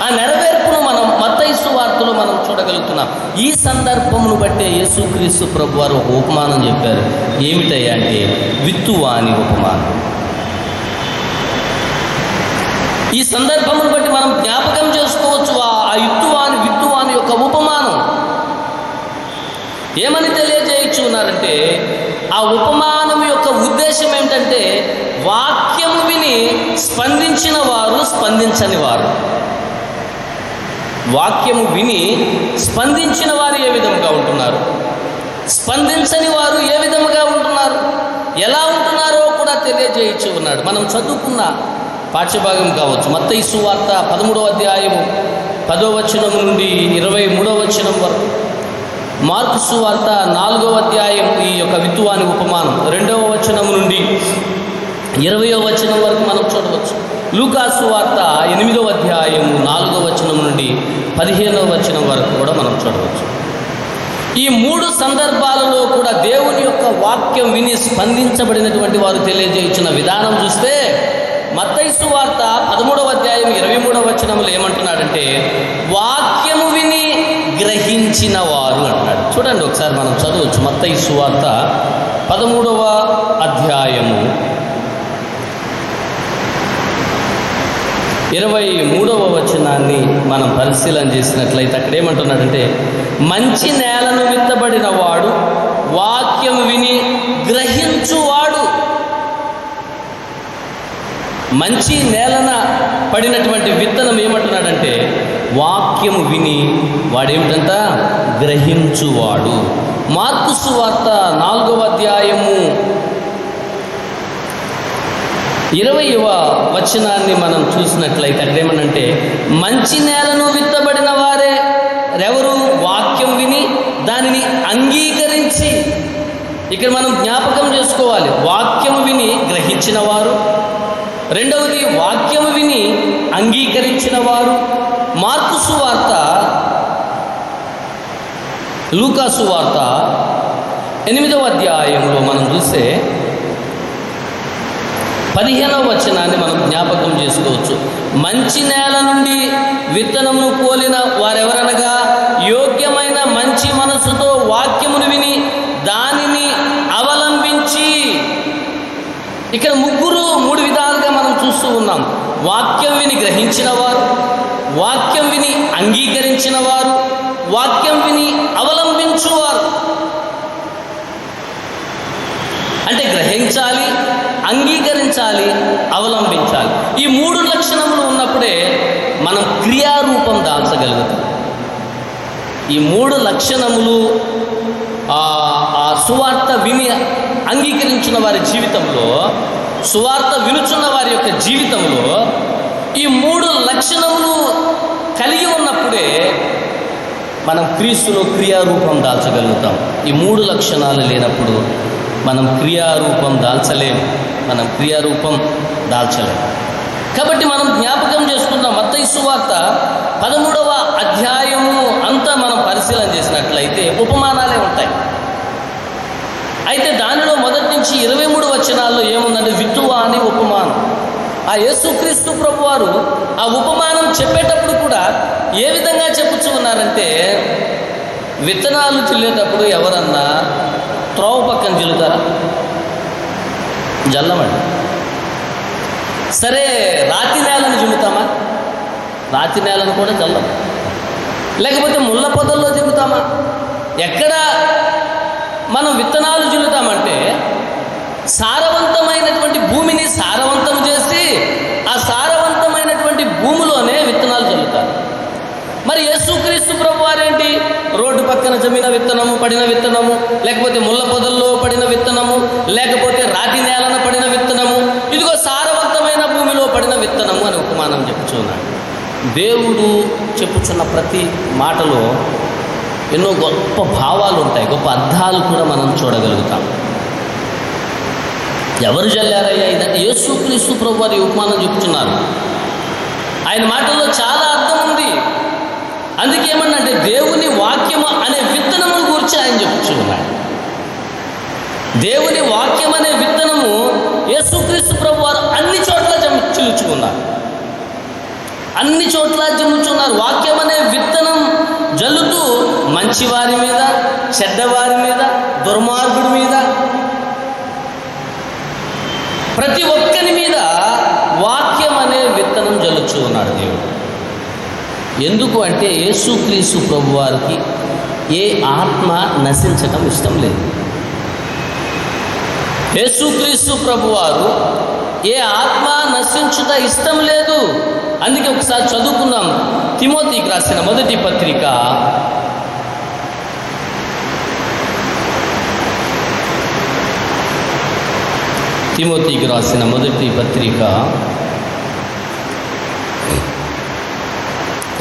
[SPEAKER 6] ఆ నెరవేర్పును మనం మత్తయి సువార్తలో మనం చూడగలుగుతున్నాం. ఈ సందర్భమును బట్టే యేసుక్రీస్తు ప్రభువారు ఒక ఉపమానం చెప్పారు. ఏమిటయ్యా అంటే విత్తువాని ఉపమానం. ఈ సందర్భమును బట్టి మనం జ్ఞాపకం చేసుకోవచ్చు ఆ విత్తువాని యొక్క ఉపమానం. ఏమని తెలియజేయచ్చు ఉన్నారంటే, ఆ ఉపమానం యొక్క ఉద్దేశం ఏంటంటే, వాక్యము విని స్పందించిన వారు, స్పందించని వారు. వాక్యము విని స్పందించిన వారు ఏ విధంగా ఉంటున్నారు, స్పందించని వారు ఏ విధముగా ఉంటున్నారు, ఎలా ఉంటున్నారో కూడా తెలియజేయచ్చు ఉన్నాడు. మనం చదువుకున్న పాఠ్యభాగం కావచ్చు, మత్తయి సువార్త 13వ అధ్యాయము 10వ వచనం నుండి 23వ వచనం వరకు, మార్కు సువార్త 4వ అధ్యాయం ఈ యొక్క విత్తువాని ఉపమానం 2వ వచనం నుండి 20వ వచనం వరకు మనం చూడవచ్చు. లూకా సువార్త 8వ అధ్యాయము 4వ వచనం నుండి 15వ వచనం వరకు కూడా మనం చూడవచ్చు. ఈ 3 సందర్భాలలో కూడా దేవుని యొక్క వాక్యం విని స్పందించబడినటువంటి వారు తెలియజేయించిన విధానం చూస్తే, మత్తయి సువార్త 13వ అధ్యాయం 23వ వచనంలో ఏమంటున్నాడంటే, వాక్యము విని గ్రహించిన వారు అంటున్నాడు. చూడండి ఒకసారి మనం చదవచ్చు. మత్తయి సువార్త 13వ అధ్యాయము 23వ వచనాన్ని మనం పరిశీలన చేసినట్లయితే అక్కడ ఏమంటున్నాడంటే, మంచి నేలను విత్తబడిన వాడు వాక్యం విని గ్రహించువాడు. మంచి నేలన పడినటువంటి విత్తనం ఏమంటున్నాడంటే, వాక్యము విని వాడేమిటంట, గ్రహించువాడు. మార్కు సువార్త 4వ అధ్యాయము 20వ వచనాన్ని మనం చూసినట్లయితే అక్కడ ఏమనంటే, మంచి నేలను విత్తబడిన వారే ఎవరు, వాక్యం విని దానిని అంగీకరించి. ఇక్కడ మనం జ్ఞాపకం చేసుకోవాలి, వాక్యం విని గ్రహించిన వారు, రెండవది వాక్యము విని అంగీకరించిన వారు. మార్కు సువార్త, లూకా సువార్త 8వ అధ్యాయంలో మనం చూస్తే 15వ వచనాన్ని మనం జ్ఞాపకం చేసుకోవచ్చు. మంచి నేల నుండి విత్తనమును పోలిన వారెవరనగా, యోగ్యమైన మంచి మనసుతో వాక్యమును విని దానిని అవలంబించి. ఇక్కడ 3 విధాలుగా మనం చూస్తూ ఉన్నాం. వాక్యం విని గ్రహించిన వారు, వాక్యం విని అంగీకరించిన వారు, వాక్యం విని అవలంబించువారు. అంటే గ్రహించాలి, అంగీకరించాలి, అవలంబించాలి. ఈ 3 లక్షణములు ఉన్నప్పుడే మనం క్రియారూపం దాల్చగలుగుతాం. ఈ 3 లక్షణములు ఆ సువార్త విని అంగీకరించిన వారి జీవితంలో, సువార్త వినుచున్న వారి యొక్క జీవితంలో ఈ 3 లక్షణములు కలిగి ఉన్నప్పుడే మనం క్రీస్తులో క్రియారూపం దాల్చగలుగుతాం. ఈ 3 లక్షణాలు లేనప్పుడు మనం క్రియారూపం దాల్చలేము, మనం క్రియారూపం దాల్చలేము. కాబట్టి మనం జ్ఞాపకం చేసుకుందాం, మత్తయి సువార్త 13వ అధ్యాయము అంతా మనం పరిశీలన చేసినట్లయితే ఉపమానాలే ఉంటాయి. అయితే దానిలో మొదటి నుంచి 23 వచనాల్లో ఏముందంటే, విత్తువాని ఉపమానం. ఆ యేసుక్రీస్తు ప్రభువారు ఆ ఉపమానం చెప్పేటప్పుడు కూడా ఏ విధంగా చెప్పుచూ ఉన్నారంటే, విత్తనాలు చల్లేటప్పుడు ఎవరన్నా త్రోవ పక్కన జల్లుతారా? జల్లమండి. సరే, రాతి నేలను జల్లుతామా? రాతి నేలను కూడా జల్లం. లేకపోతే ముళ్ళ పొదల్లో జల్లుతామా? ఎక్కడ మనం విత్తనాలు జల్లుతామంటే, సారవంతమైనటువంటి భూమిని సారవంతం చేసి ఆ సారవంతమైనటువంటి భూమిలోనే విత్తనాలు జల్లుతారు. మరి యేసుక్రీస్తు ప్రభువారేంటి, రోడ్డు పక్కన జమిన విత్తనము, పడిన విత్తనము, లేకపోతే ముళ్ళ పొదల్లో పడిన విత్తనము, లేకపోతే రాతి నేలన పడిన విత్తనము, ఇదిగో సారవంతమైన భూమిలో పడిన విత్తనము అని ఉపమానం చెప్పుచున్నాడు. దేవుడు చెప్పుచున్న ప్రతి మాటలో ఎన్నో గొప్ప భావాలు ఉంటాయి, గొప్ప అర్థాలు కూడా మనం చూడగలుగుతాం. ఎవరు జల్లారయ్యా ఇదంటే, యేసుక్రీస్తు ప్రభువారి ఉపమానం చెప్పుచున్నారు. ఆయన మాటల్లో చాలా అర్థం ఉంది. అందుకేమన్నంటే, దేవుని వాక్యము అనే విత్తనము గురించి ఆయన చెప్పుచూ ఉన్నాడు. దేవుని వాక్యం అనే విత్తనము యేసుక్రీస్తు ప్రభువారు అన్ని చోట్ల చిలుచుకున్నారు, అన్ని చోట్ల జమ్ముచున్నారు. వాక్యం అనే విత్తనం జల్లుతూ మంచివారి మీద, చెడ్డవారి మీద, దుర్మార్గుడి మీద, ప్రతి ఒక్కరి మీద వాక్యం అనే విత్తనం జల్లుచు ఎందుకు అంటే యేసుక్రీస్తు ప్రభువారికి ఏ ఆత్మ నశించటం ఇష్టం లేదు. యేసుక్రీస్తు ప్రభువారు ఏ ఆత్మ నశించుట ఇష్టం లేదు. అందుకే ఒకసారి చదువుకుందాం. తిమోతికి రాసిన మొదటి పత్రిక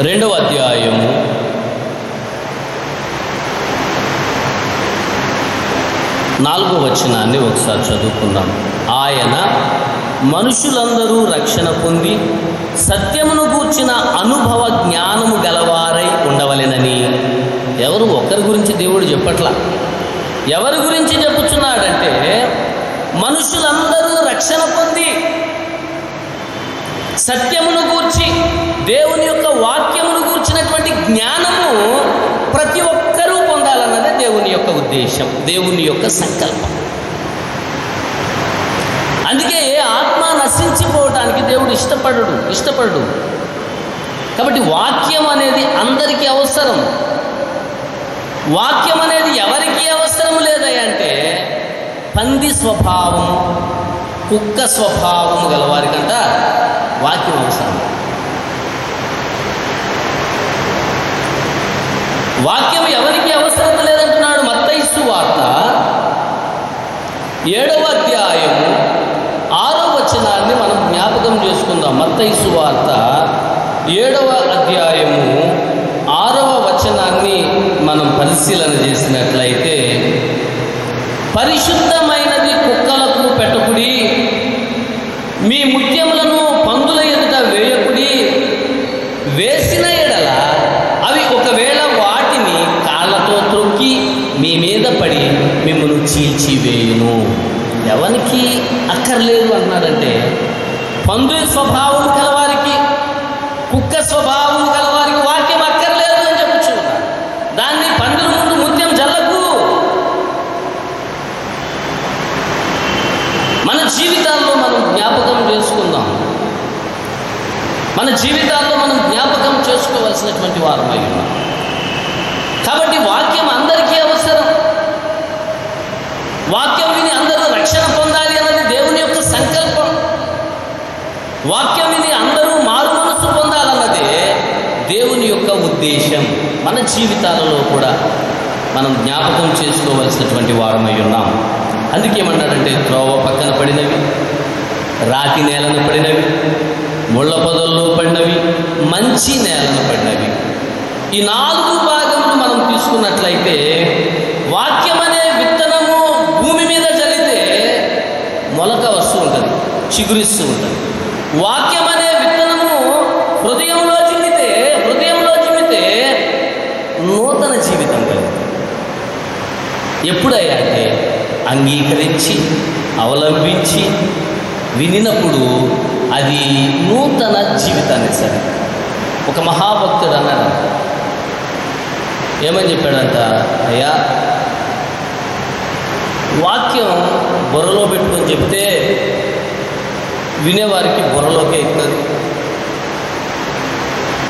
[SPEAKER 6] 2వ అధ్యాయము 4వ వచనాన్ని ఒకసారి చదువుకుందాం. ఆయన మనుషులందరూ రక్షణ పొంది సత్యమును గూర్చిన అనుభవ జ్ఞానము గలవారై ఉండవలెనని. ఎవరు ఒక్కరి గురించి దేవుడు చెప్పట్లా. ఎవరి గురించి చెప్పుచున్నాడంటే మనుషులందరూ రక్షణ పొంది సత్యమును గూర్చి, దేవుని యొక్క వాక్యమును గూర్చినటువంటి జ్ఞానము ప్రతి ఒక్కరూ పొందాలన్నదే దేవుని యొక్క ఉద్దేశం, దేవుని యొక్క సంకల్పం. అందుకే ఆత్మ నశించిపోవటానికి దేవుడు ఇష్టపడడు. కాబట్టి వాక్యం అనేది అందరికీ అవసరం. వాక్యం అనేది ఎవరికి అవసరం లేదంటే పంది స్వభావం, కుక్క స్వభావం గలవారికంట వాక్యం అవసరం. వాక్యం ఎవరికి అవసరం లేదంటున్నాడు. మత్తయి సువార్త 7వ అధ్యాయము 6వ వచనాన్ని మనం జ్ఞాపకం చేసుకుందాం. మత్తయి సువార్త 7వ అధ్యాయము 6వ వచనాన్ని మనం పరిశీలన చేసినట్లయితే, పరిశుద్ధమైనది కుక్కలకు పెట్టకుడి, మీ ముత్యములను పందుల ఎదుట వేయకుడి, వేసిన ఎడల అవి ఒకవేళ వాటిని కాళ్ళతో త్రొక్కి మీ మీద పడి మిమ్మల్ని చీల్చివేయును. ఎవరికి అక్కర్లేదు అన్నాడంటే పందు స్వభావం గలవారికి, కుక్క స్వభావం గలవారికి వాక్యం అక్కర్లేదు అని చెప్పుచున్నాడు. దాన్ని పందుల ముందు ముత్యం జల్లకు. మన జీవితాల్లో మనం జ్ఞాపకం చేసుకుందాం. మన జీవితాల్లో మనం జ్ఞాపకం చేసుకోవాల్సినటువంటి వారమై ఉన్నాం. కాబట్టి వాక్యం అందరికీ అవసరం. వాక్యం విని అందరూ రక్షణ పొందాలి అన్నది దేవుని యొక్క సంకల్పం. వాక్యం విని అందరూ మారు మనసు పొందాలన్నదే దేవుని యొక్క ఉద్దేశం. మన జీవితాలలో కూడా మనం జ్ఞాపకం చేసుకోవలసినటువంటి వారమై ఉన్నాం. అందుకేమన్నాడంటే, త్రోవ పక్కన పడినవి, రాతి నేలను పడినవి, ముళ్ళ పొదల్లో పడినవి, మంచి నేలను పడినవి. ఈ 4 భాగములు మనం తీసుకున్నట్లయితే, వాక్యం అనే విత్తనము భూమి మీద చల్లితే మొలక వస్తూ ఉంటుంది, చిగురిస్తూ ఉంటుంది. వాక్యం అనే విత్తనము హృదయంలో చిమ్మితే నూతన జీవితం కలుగుతుంది. ఎప్పుడయ్యా అంటే అంగీకరించి అవలంబించి వినినప్పుడు అది నూతన జీవితాన్ని సరే. ఒక మహాభక్తుడు అన్నాడు, ఏమని చెప్పాడంట, అయ్యా వాక్యం బుర్రలో పెట్టుకొని చెప్తే వినేవారికి బుర్రలోకే ఎక్కుతుంది.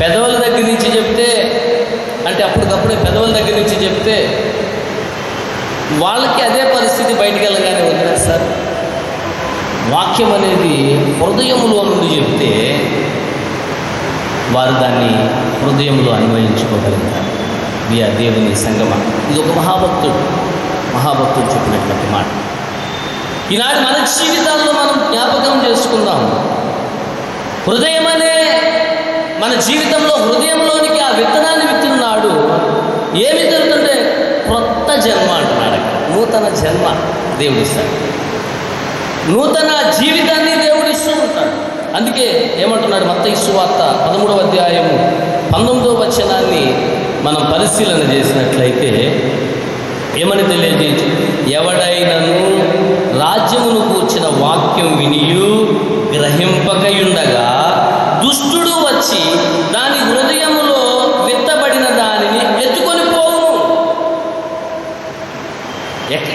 [SPEAKER 6] పెదవుల దగ్గర నుంచి చెప్తే, అంటే అప్పటికప్పుడే పెదవుల దగ్గర నుంచి చెప్తే వాళ్ళకి అదే పరిస్థితి బయటికి వెళ్ళగానే వదిలేస్తారు. వాక్యం అనేది హృదయంలో నుండి చెప్తే వారు దాన్ని హృదయంలో అన్వయించుకోగలుగుతారు. దేవుని సంగమం. ఇది ఒక మహాభక్తుడు చెప్పినటువంటి మాట. ఈనాడు మన జీవితాల్లో మనం జ్ఞాపకం చేసుకుందాం. హృదయం అనే మన జీవితంలో హృదయంలోనికి ఆ విత్తనాన్ని విత్తున్నాడు. ఏమి జరుగుతుంటే క్రొత్త జన్మ అంటున్నాడు. నూతన జన్మ దేవుడిస్తాడు. నూతన జీవితాన్ని దేవుడిస్తూ ఉంటాడు. అందుకే ఏమంటున్నాడు మత్తయి సువార్త 13వ అధ్యాయము 19వ వచనాన్ని మనం పరిశీలన చేసినట్లయితే ఏమని తెలియజేయచ్చు, ఎవడైనను రాజ్యమును కూర్చిన వాక్యం వినియు గ్రహింపకయుండగా దుష్టుడు వచ్చి దాని హృదయములో విత్తబడిన దానిని ఎత్తుకొని పోవును.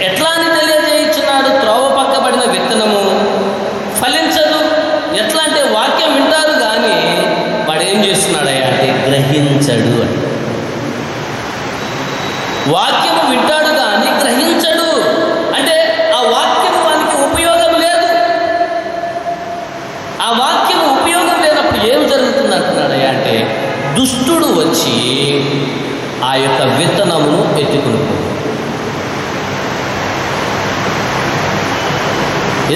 [SPEAKER 6] ఎట్లా అని తెలియజేయించున్నాడు. త్రోవ పక్కబడిన విత్తనము ఫలించదు. ఎట్లా అంటే వాక్యం వింటారు కానీ వాడు ఏం చేస్తున్నాడయ్యా అంటే గ్రహించడు అని. వాక్యము వింటాడు కానీ గ్రహించడు అంటే ఆ వాక్యము వానికి ఉపయోగం లేదు. ఆ వాక్యము ఉపయోగం లేనప్పుడు ఏం జరుగుతుంది అంటున్నాడయ్యా అంటే, దుష్టుడు వచ్చి ఆ యొక్క విత్తనమును ఎత్తుకుని.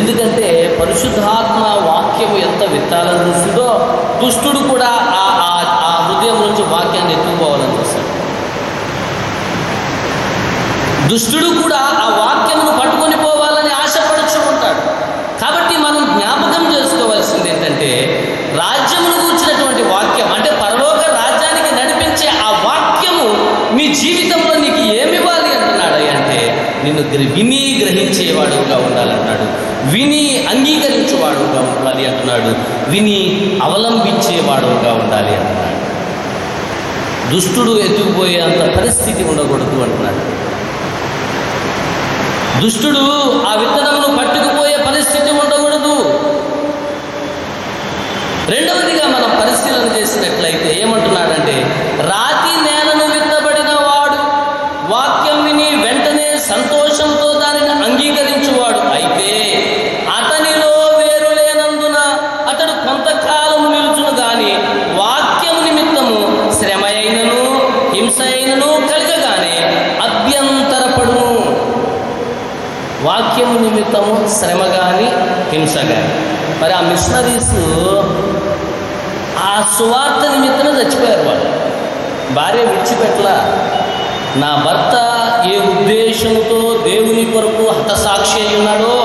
[SPEAKER 6] ఎందుకంటే పరిశుద్ధాత్మ వాక్యము ఎంత విత్తాలని చూస్తుందో, దుష్టుడు కూడా ఆ హృదయం నుంచి వాక్యాన్ని ఎత్తుకోవాలని చూస్తాడు. దుష్టుడు కూడా ఆ వాక్యమును పట్టుకొని పోవాలని ఆశపడుచు ఉంటాడు. కాబట్టి మనం జ్ఞాపకం చేసుకోవాల్సింది ఏంటంటే, రాజ్యమును కూర్చున్నటువంటి వాక్యం అంటే పరలోక రాజ్యానికి నడిపించే ఆ వాక్యము నీ జీవితంలో నీకు ఏమివ్వాలి అంటున్నాడు అంటే, నిన్ను విని గ్రహించేవాడుగా ఉండాలంటున్నాడు, విని అంగీకరించేవాడుగా ఉండాలి అంటున్నాడు, విని అవలంబించేవాడుగా ఉండాలి అంటున్నాడు. దుష్టుడు ఎత్తుకుపోయే అంత పరిస్థితి ఉండకూడదు అంటున్నాడు. దుష్టుడు ఆ విత్తనమును పట్టుకుపోయే పరిస్థితి ఉండకూడదు. రెండవదిగా మనం పరిశీలన చేసినట్లయితే ఏమంటున్నాడంటే, రాతి నేలను విత్తబడిన వాడు వాక్యం విని వెంటనే సంతోషంతో దానిని అంగీకరించువాడు అయితే అతనిలో వేరు లేనందున అతడు కొంతకాలం నిలుచును గాని వాక్యం నిమిత్తము శ్రమ అయినను హింస అయినను కలగగానే అభ్యంతరపడును. వాక్యము నిమిత్తము శ్రమ కానీ హింస కానీ. మరి ఆ మిషనరీస్ ఆ సువార్త నిమిత్తమే చచ్చిపోయారు. వాళ్ళు భార్య విడిచిపెట్టలా. నా భర్త ఏ ఉద్దేశంతో దేవుని కొరకు హతసాక్షి అయి ఉన్నాడో,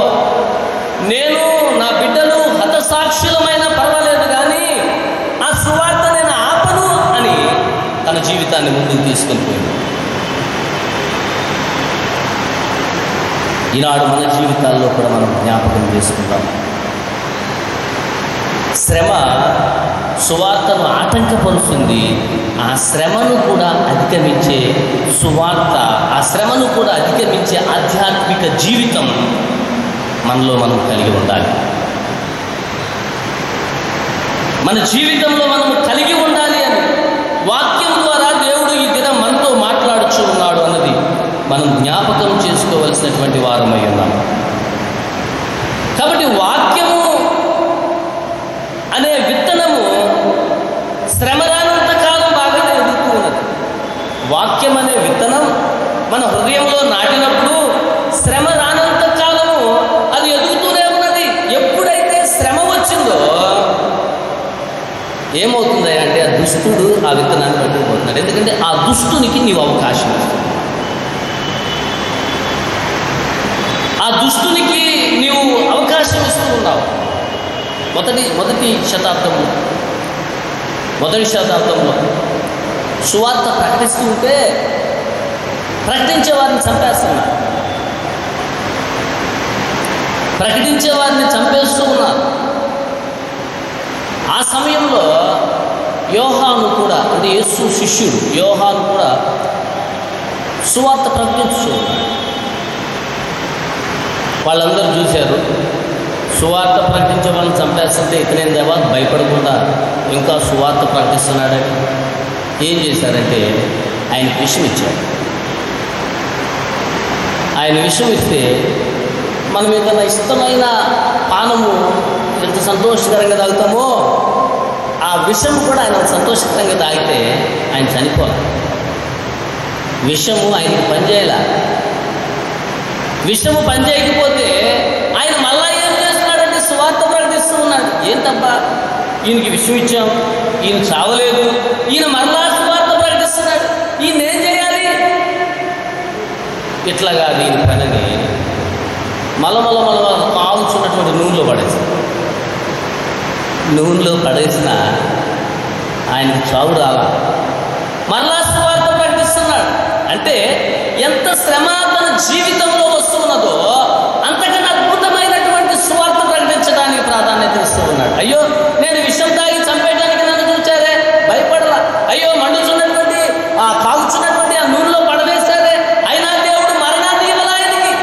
[SPEAKER 6] నేను నా బిడ్డలు హతసాక్షులమైన పర్వాలేదు కానీ ఆ సువార్త నేను ఆపను అని తన జీవితాన్ని ముందుకు తీసుకొని పోయింది. ఈనాడు మన జీవితాల్లో కూడా మనం జ్ఞాపకం చేసుకుందాం. శ్రమ సువార్తను ఆటంకపరుస్తుంది. ఆ శ్రమను కూడా అధిగమించే సువార్త, ఆ శ్రమను కూడా అధిగమించే ఆధ్యాత్మిక జీవితం మనలో మనం కలిగి ఉండాలి. మన జీవితంలో మనం కలిగి ఉండాలి అని వాక్యం ద్వారా దేవుడు ఈ దినం మనతో మాట్లాడుచూ ఉన్నాడు అన్నది మనం జ్ఞాపకం చేసుకోవలసినటువంటి వారమై ఉన్నాం. కాబట్టి వాక్యము అనే విత్తనము శ్రమ రానంత కాలం బాగానే ఎదుగుతూ ఉన్నది. వాక్యం అనే విత్తనం మన హృదయంలో నాటినప్పుడు శ్రమ రానంత కాలము అది ఎదుగుతూనే ఉన్నది. ఎప్పుడైతే శ్రమ వచ్చిందో ఏమవుతుంది అంటే, ఆ దుష్టుడు ఆ విత్తనాన్ని పట్టుకుపోతున్నాడు. ఎందుకంటే ఆ దుష్టునికి నీవు అవకాశం ఇస్తావు. ఆ దుష్టునికి నీవు అవకాశం ఇస్తూ ఉన్నావు. మొదటి శతాబ్దంలో సువార్త ప్రకటిస్తూ ఉంటే ప్రకటించే వారిని చంపేస్తున్నారు, ప్రకటించే వారిని చంపేస్తూ ఉన్నారు. ఆ సమయంలో యోహాను కూడా, అంటే యేసు శిష్యుడు యోహాను కూడా సువార్త ప్రకటిస్తూ ఉన్నాడు. వాళ్ళందరూ చూశారు, సువార్త ప్రకటించే వాళ్ళని చంపేస్తుంటే ఇతనేం దేవా భయపడకుండా ఇంకా సువార్త ప్రకటిస్తున్నాడని ఏం చేశారంటే ఆయనకి విషం ఇచ్చాడు. ఆయన విషం ఇస్తే మనం ఏదైనా ఇష్టమైన పానము ఎంత సంతోషకరంగా తాగుతామో ఆ విషం కూడా ఆయన సంతోషకరంగా తాగితే ఆయన చనిపోవాలి. విషము ఆయనకు పనిచేయాల. విషము పనిచేయకపోతే ఆయన మళ్ళా ఏం చేస్తున్నాడంటే సువార్త ప్రకటిస్తూ ఉన్నాడు. ఏంటబ్బా ఈయనకి విషయం ఇచ్చాం, ఈయన చావలేదు, ఈయన మళ్ళా సువార్త ప్రకటిస్తున్నాడు, ఈయన ఏం చేయాలి? ఇట్లాగా ఈయన పనిని మలమల కాల్చున్నటువంటి నూనెలో పడేసి, నూనెలో పడేసిన ఆయనకి చావు రాలా, మరలా సువార్త ప్రకటిస్తున్నాడు. అంటే ఎంత శ్రమ తన జీవితంలో వస్తున్నదో అంతకన్నా అద్భుతమైనటువంటి సువార్త ప్రకటించడానికి ప్రాధాన్యత ఇస్తూ ఉన్నాడు. అయ్యో నేను విషం తాగి చంపేయడానికి నన్ను చూచారే, భయపడలా. అయ్యో మండుచున్నటువంటి ఆ కాల్చున్నటువంటి ఆ నూనెలో పడవేశారే, అయినా దేవుడు మరణాన్ని ఇవ్వలా ఆయనకి.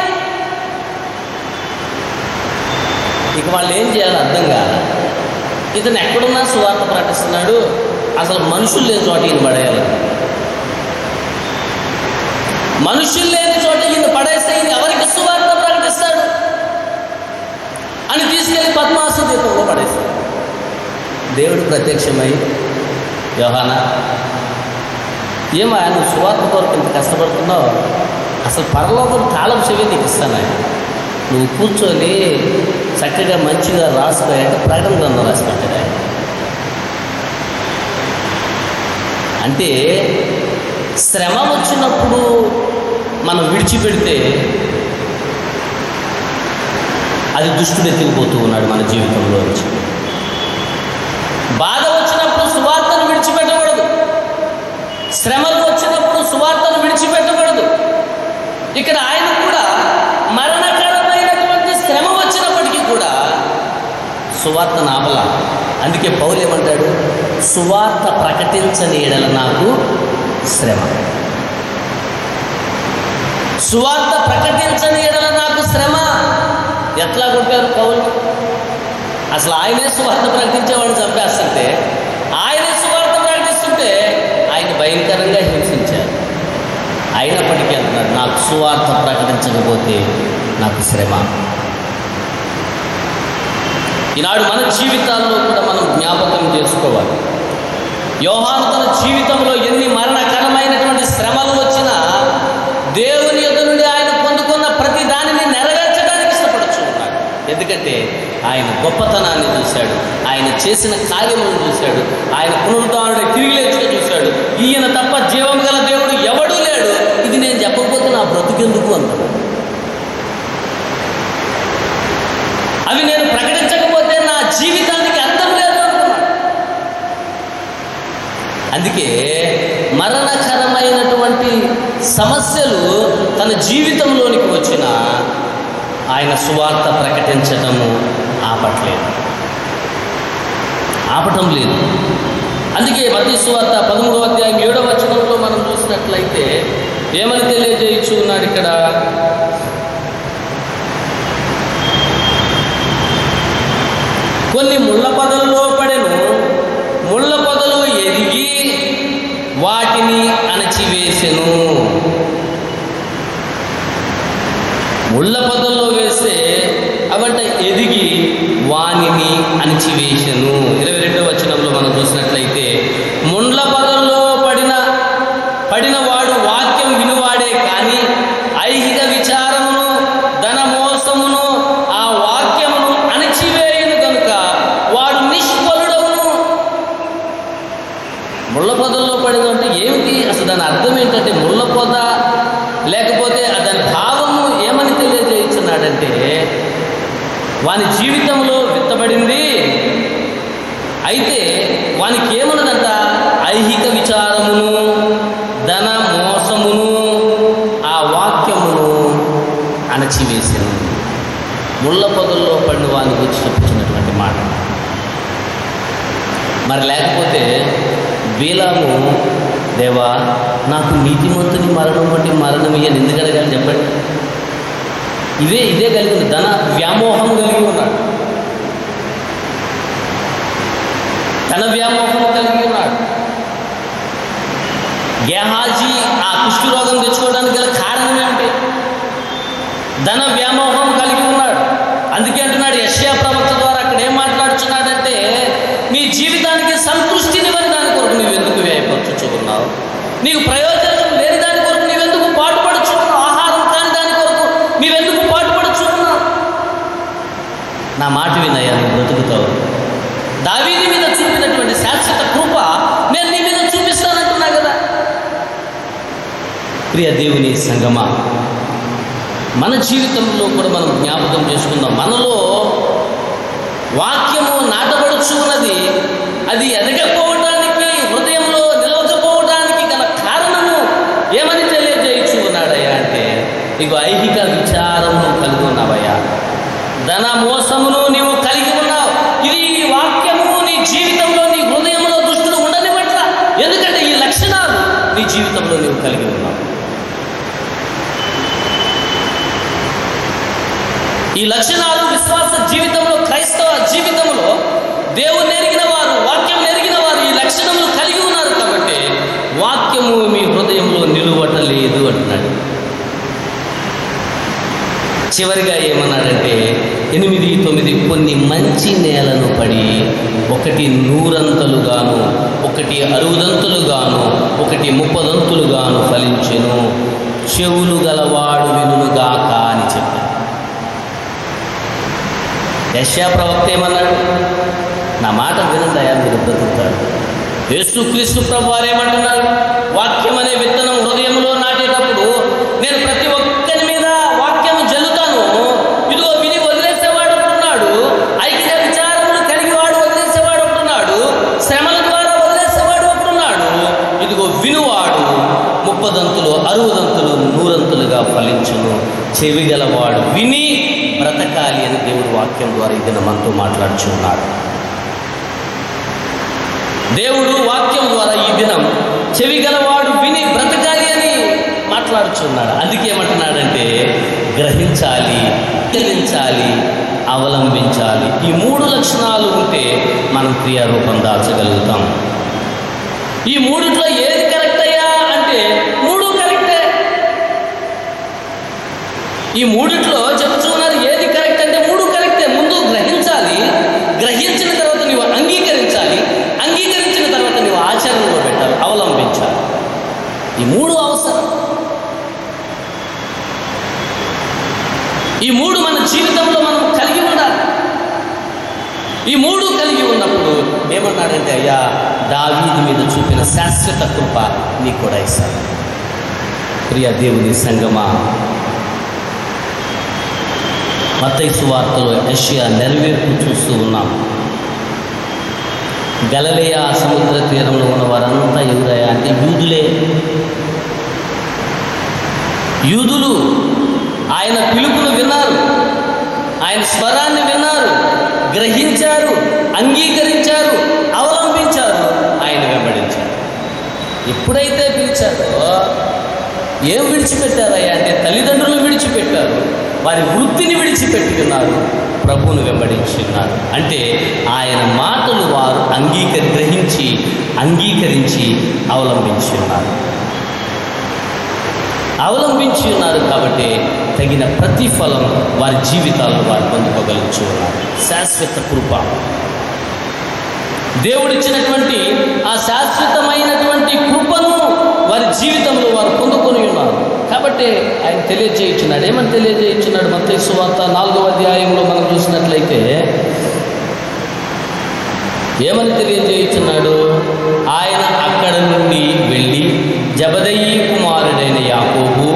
[SPEAKER 6] ఇక వాళ్ళు ఏం చేయాలో అర్థం కాదు. ఇతను ఎక్కడున్నా సువార్త ప్రకటిస్తున్నాడు, అసలు మనుషులు లేని చోట ఈయన పడేయాలి. మనుషులు లేని చోట ఈయన పడేస్తే ఈయన ఎవరికి సువార్త ప్రకటిస్తాడు అని తీసుకెళ్ళి పద్మాసు దీపంలో పడేస్తాడు. దేవుడు ప్రత్యక్షమై, యోహానా, ఏమా నువ్వు సువార్త కొరకు ఇంత కష్టపడుతున్నావు, అసలు పరలోకం తాళం చెవి నీకు ఇస్తాను, నువ్వు కూర్చొని చక్కగా మంచిగా రాసుకోయాక ప్రకటన గ్రంథం రాసి పెట్టాడు. అంటే శ్రమ వచ్చినప్పుడు మనం విడిచిపెడితే అది దుష్టుడు ఎత్తుకుపోతూ ఉన్నాడు మన జీవితంలో నుంచి. బాధ వచ్చినప్పుడు సువార్తను విడిచిపెట్టకూడదు, శ్రమలు వచ్చినప్పుడు సువార్తను విడిచిపెట్టకూడదు. ఇక్కడ ఆయన కూడా మరణకరమైనటువంటి శ్రమ వచ్చినప్పటికీ కూడా సువార్తను ఆపల. అందుకే పౌలు ఏమంటాడు, సువార్త ప్రకటించని ఎడల నాకు శ్రమ. సువార్త ప్రకటించని ఎడల నాకు శ్రమ. ఎట్లా కొట్టారు పౌలు? అసలు ఆయనే సువార్త ప్రకటించేవాడిని చంపేస్తుంటే, ఆయనే సువార్త ప్రకటిస్తుంటే ఆయన భయంకరంగా హింసించారు. అయినప్పటికీ అంటున్నాడు, నాకు సువార్త ప్రకటించకపోతే నాకు శ్రమ. ఈనాడు మన జీవితాల్లో కూడా మనం జ్ఞాపకం చేసుకోవాలి. యోహాను తన జీవితంలో ఎన్ని మరణకరమైనటువంటి శ్రమలు వచ్చినా దేవుని యొద్ద నుండి ఆయన పొందుకున్న ప్రతి దానిని నెరవేర్చడానికి ఇష్టపడుతూ ఉన్నాడు. ఎందుకంటే ఆయన గొప్పతనాన్ని చూశాడు, ఆయన చేసిన కార్యములను చూశాడు, ఆయన పునరుద్ధానుడి తిరిగి లేచుగా చూశాడు. ఈయన తప్ప జీవం గల దేవుడు ఎవడూ లేడు, ఇది నేను చెప్పకపోతే నా బ్రతుకెందుకు అన్నాడు. అవి నేను ప్రకటించకపోతే నా జీవితానికి అర్థం లేదు అనుకున్నాడు. అందుకే మరణకరమైనటువంటి సమస్యలు తన జీవితంలోనికి వచ్చిన ఆయన సువార్త ప్రకటించటము ఆపటం లేదు. అందుకే మత్తయి సువార్త 13వ అధ్యాయం 7వ వచనంలో మనం చూసినట్లయితే ఏమని తెలియజేయచ్చు ఉన్నాడు ఇక్కడ, కొన్ని ముళ్ళ పొదల్లో పడెను, ముళ్ళ పొదలు ఎదిగి వాటిని అణచివేసెను. ముళ్ళ పొదల్లో వేస్తే అవంట ఎదిగి వానిని అణచివేసెను. 22వ వచనంలో మనం చూసినట్లయితే, ముళ్ళ పొదల్లో పడిన వాడు వాక్యం వినువాడే కానీ ఐహిక విచారమును ధన మోసమును ఆ వాక్యమును అణచివేయను కనుక వాడు నిష్ఫలుడవును. ముళ్ళ పొదల్లో పడింది అంటే ఏమిటి? అసలు దాని అర్థం ఏంటంటే, ముళ్ళ పొద లేకపోతే దాని భావము ఏమని తెలియజేస్తున్నాడంటే, వాని జీవితంలో విత్తబడింది, అయితే వానికి ఏమన్నదంట, ఐహిక విచారమును ధన మోసమును ఆ వాక్యమును అణచివేసాను. ముళ్ళ పొదల్లో పడిన వాని గురించి చెప్పుతున్నటువంటి మాట. మరి లేకపోతే బీలాము, దేవా నాకు నీతిమంతుని మరణం బట్టి మరణం ఇయ్యని ఎందుకు అడగాలి చెప్పండి? ఇదే కలిగింది, ధన వ్యామోహం కలిగి ఉన్నాడు, ధన వ్యామోహం కలిగి ఉన్నాడు. గేహాజీ ఆ కుష్ఠరోగం తెచ్చుకోవడానికి గల కారణం ఏమిటి? ధన వ్యామోహం కలిగి ఉన్నాడు. అందుకే అంటున్నాడు యెషయా ప్రవక్త ద్వారా అక్కడ ఏం మాట్లాడుతున్నాడంటే, నీ జీవితానికి సంతృష్టినివ్వని దాని కొరకు నువ్వెందుకు వ్యయపరచుచున్నావు? నీకు ప్రయోజనం లేని దాని కొరకు నువ్వెందుకు పాటుపడుచున్నావు? ఆహారం కాని దాని కొరకు నీవెందుకు పాటుపడుచున్నావు? నా మాట వినయ్యా, నువ్వు బ్రతుకుతావు. దావీదు మీద చూపినటువంటి శాశ్వత కృప నేను నీ మీద చూపిస్తానంటున్నా కదా. ప్రియ దేవుని సంగమా, మన జీవితంలో కూడా మనం జ్ఞాపకం చేసుకుందాం. మనలో వాక్యము నాటబడుచున్నది, అది ఎదగకపోవటానికి, హృదయంలో నిలవకపోవటానికి గల కారణము ఏమని తెలియజేయచ్చు ఉన్నాడయ్యా అంటే, నీకు ఐహిక విచారమును కలిగి ఉన్నావయ్యా, ధన మోసమును నీవు కలిగి ఉన్నావు. ఇది వాక్యము నీ జీవితంలో, నీ హృదయంలో దుష్టులు ఉండనివ్వట్ల. ఎందుకంటే ఈ లక్షణాలు నీ జీవితంలో నీవు కలిగి ఉన్నావు. ఈ లక్షణాలు విశ్వాస జీవితంలో, క్రైస్తవ జీవితంలో దేవుని ఎరిగిన వారు, వాక్యం ఎరిగిన వారు ఈ లక్షణములు కలిగి చివరిగా ఏమన్నాడంటే 8, 9 కొన్ని మంచి నేలను పడి ఒకటి 100 ఒకటి 60 ఒకటి 30 ఫలించెను. చెవులు గలవాడు వినుగాక అని చెప్పాడు. యెషయా ప్రవక్త ఏమన్నాడు? నా మాట వినందయా, మీరు బ్రతుకుతారు. యేసుక్రీస్తు ప్రభు వారు ఏమంటున్నారు? వాక్యం అనే విత్తనం హృదయంలో నాటేటప్పుడు నేను ప్రతి ఒక్కరి మీద వాక్యం జల్లుతాను. ఇదిగో విని వదిలేసేవాడు ఒకడున్నాడు, ఐక్య విచారములు కలిగి వాడు వదిలేసేవాడు ఒకడున్నాడు, శ్రమల ద్వారా వదిలేసేవాడు ఒకడున్నాడు. ఇదిగో వినువాడు 30 60 100 ఫలించును. చెవి గలవాడు విని బ్రతకాలి అని దేవుడు వాక్యం ద్వారా ఈ దినం మనతో మాట్లాడుచున్నాడు. దేవుడు వాక్యం ద్వారా ఈ దినం చెవి గలవాడు విని బ్రతకాలి అని మాట్లాడుచున్నాడు. అందుకే ఏమంటున్నాడంటే గ్రహించాలి, గ్రహించాలి, అవలంబించాలి. ఈ 3 లక్షణాలు ఉంటే మనం క్రియారూపం దాల్చగలుగుతాం. ఈ 3లో ఏది కరెక్ట్ అయ్యా అంటే 3 కరెక్టే. ఈ 3లో చెప్తున్నారు ఏది కరెక్ట్ అంటే 3 కరెక్టే. ముందు గ్రహించాలి, గ్రహించిన తర్వాత నువ్వు అంగీకరించాలి, అంగీకరించిన తర్వాత నువ్వు ఆచరణలో పెట్టాలి, అవలంబించాలి. ఈ 3 అవసరం. ఈ 3 మన జీవితంలో మనం కలిగి ఉండాలి. ఈ 3 కలిగి ఉన్నప్పుడు ఏమన్నాడంటే అయ్యా దావీదు మీద చూపిన శాశ్వత కృప నీకు కూడా ఇస్తాను. ప్రియ దేవుని సంగమా, మత్తయి సువార్తలో యెషయా నెరవేర్పు చూస్తూ ఉన్నాం. గలిలయ సముద్ర తీరంలో ఉన్న వారంతా ఎవరయ్యా అంటే యూదులు. ఆయన పిలుపును విన్నారు, ఆయన స్వరాన్ని విన్నారు, గ్రహించారు, అంగీకరించారు, అవలంబించారు, ఆయన వెంబడించారు. ఎప్పుడైతే పిలిచారో ఏం విడిచిపెట్టారయ్యా అంటే తల్లిదండ్రులను విడిచిపెట్టారు, వారి వృత్తిని విడిచిపెట్టుకున్నారు, ప్రభువును వెంబడించి ఉన్నారు. అంటే ఆయన మాటలు వారు అంగీకరించి అవలంబించి ఉన్నారు. కాబట్టి తగిన ప్రతిఫలం వారి జీవితాల్లో వారు పొందుకోగలుగుతూ ఉన్నారు. శాశ్వత కృప దేవుడిచ్చినటువంటి ఆ శాశ్వతమైనటువంటి కృపను వారి జీవితంలో వారు పొందుకొని ఉన్నారు. కాబట్టి ఆయన తెలియజేయించున్నాడు. ఏమని తెలియజేయించున్నాడు? మత్తయి సువార్త 4వ అధ్యాయంలో మనం చూసినట్లయితే ఏమని తెలియజేయించున్నాడు? ఆయన అక్కడ నుండి వెళ్ళి జబదయి కుమారుడైన యాకోబు,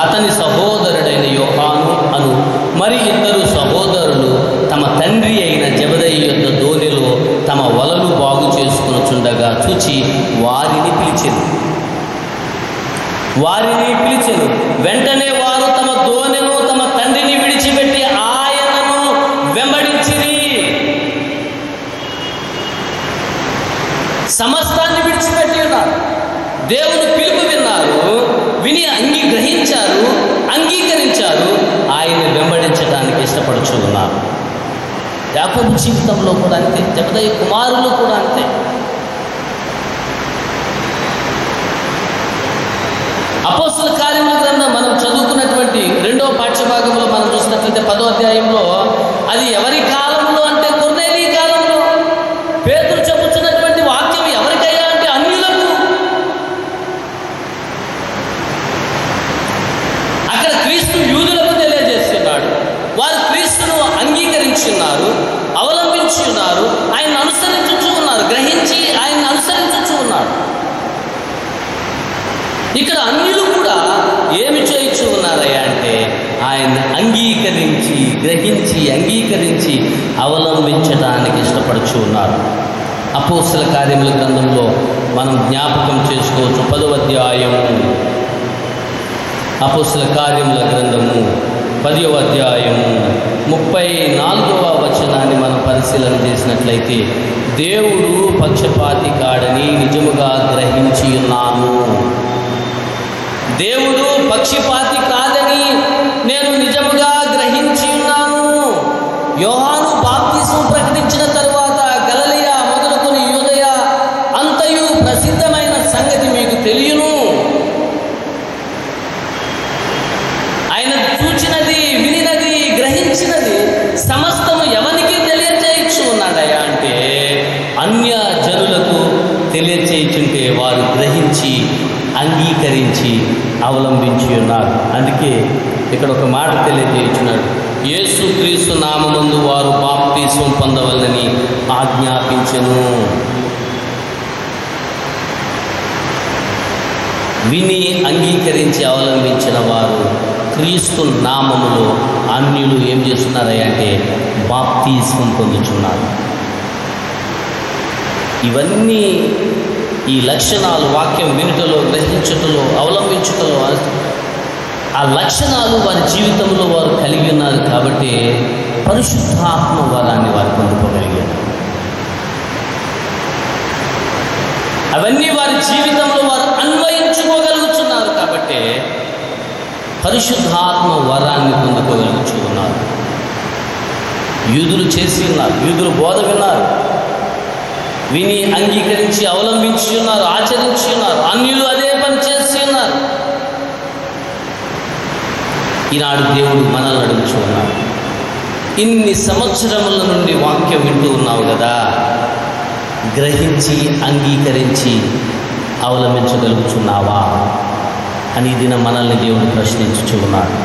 [SPEAKER 6] అతని సహోదరుడైన యోహాను అను మరి 2 సహోదరులు తమ తండ్రి అయిన జబదయి యొద్ద దోణిలో తమ వలలు బాగు చేసుకొనుచుండగా చూచి వారిని పిలిచెను. వెంటనే వారు తమ దోణెను తమ తండ్రిని విడిచిపెట్టి ఆయనను వెంబడించిరి. సమస్తాన్ని విడిచిపెట్టి ఉన్నారు. దేవుని పిలుపు విన్నారు, విని గ్రహించారు, అంగీకరించారు, ఆయన్ని వెంబడించడానికి ఇష్టపడుచు ఉన్నారు. యాకోబు జీవితంలో కూడా అంతే, జబదయి కుమారులు కూడా అంతే. అపోస్తల కార్యముల గ్రంథం మనం చదువుకున్నటువంటి 2వ పాఠ్యభాగంలో మనం చూసినట్లయితే 10వ అధ్యాయంలో అది ఎవరి కాలంలో అంటే కొర్నేలి కాలంలో పేతురు చెప్పుచున్నటువంటి వాక్యం ఎవరికయ్యా అంటే అన్యులకు. అక్కడ క్రీస్తు యూదులకు తెలియజేస్తున్నాడు. వారు క్రీస్తును అంగీకరించి ఉన్నారు, అవలంబించి ఉన్నారు, ఆయన అనుసరించుచూ ఉన్నారు, గ్రహించి ఆయన అనుసరించుచూ ఉన్నారు. ఇక్కడ అన్యులు కూడా ఏమి చేయించు ఉన్నారయ్యా అంటే ఆయన అంగీకరించి అవలంబించడానికి ఇష్టపడుచు ఉన్నారు. అపోస్తల కార్యముల గ్రంథంలో మనం జ్ఞాపకం చేసుకోవచ్చు. 10వ అధ్యాయం అపోస్తల కార్యముల గ్రంథము 10వ అధ్యాయము 34వ వచనాన్ని మనం పరిశీలన చేసినట్లయితే దేవుడు పక్షపాతి కాడని నిజముగా గ్రహించి ఉన్నాను. దేవుడు పక్షపాతి కాదని నేను నిజముగా గ్రహించి ఉన్నాను. యోహాను బాప్తిస్మం ప్రకటించిన తరువాత గలిలయ మొదలుకొని యూదయ అంతయు ప్రసిద్ధమైన సంగతి మీకు తెలియను. ఆయన చూచినది, వినినది, అన్య జనులకు తెలియచేయుచుంటే వారు గ్రహించి అంగీకరించి అవలంబించి ఉన్నారు. అందుకే ఇక్కడ ఒక మాట తెలియజేయుచున్నాడు, యేసుక్రీస్తు నామమందు వారు బాప్తిస్మం పొందవలనని ఆజ్ఞాపించెను. విని అంగీకరించి అవలంబించిన వారు క్రీస్తు నామములో అన్యులు ఏం చేస్తున్నారయ్యా అంటే బాప్తిస్మం పొందుచున్నారు. ఇవన్నీ ఈ లక్షణాలు వాక్యం వినుటలో, గ్రహించుటలో, అవలంబించుటలో ఆ లక్షణాలు వారి జీవితంలో వారు కలిగి ఉన్నారు. కాబట్టి పరిశుద్ధాత్మ వరాన్ని వారు పొందుకోగలిగారు. అవన్నీ వారి జీవితంలో వారు అన్వయించుకోగలుగుతున్నారు. కాబట్టి పరిశుద్ధాత్మ వరాన్ని పొందుకోగలుగుతున్నారు. యూదులు చేసి ఉన్నారు, యూదులు బోధ విన్నారు, విని అంగీకరించి అవలంబించి ఉన్నారు, ఆచరించి ఉన్నారు. అన్యులు అదే పని చేసి ఉన్నారు. ఈనాడు దేవుడు మనల్ని అడుగుచూ ఉన్నాడు, ఇన్ని సంవత్సరముల నుండి వాక్యం వింటూ ఉన్నావు కదా, గ్రహించి అంగీకరించి అవలంబించగలుగుతున్నావా అని దిన మనల్ని దేవుడు ప్రశ్నించుచూ ఉన్నాడు.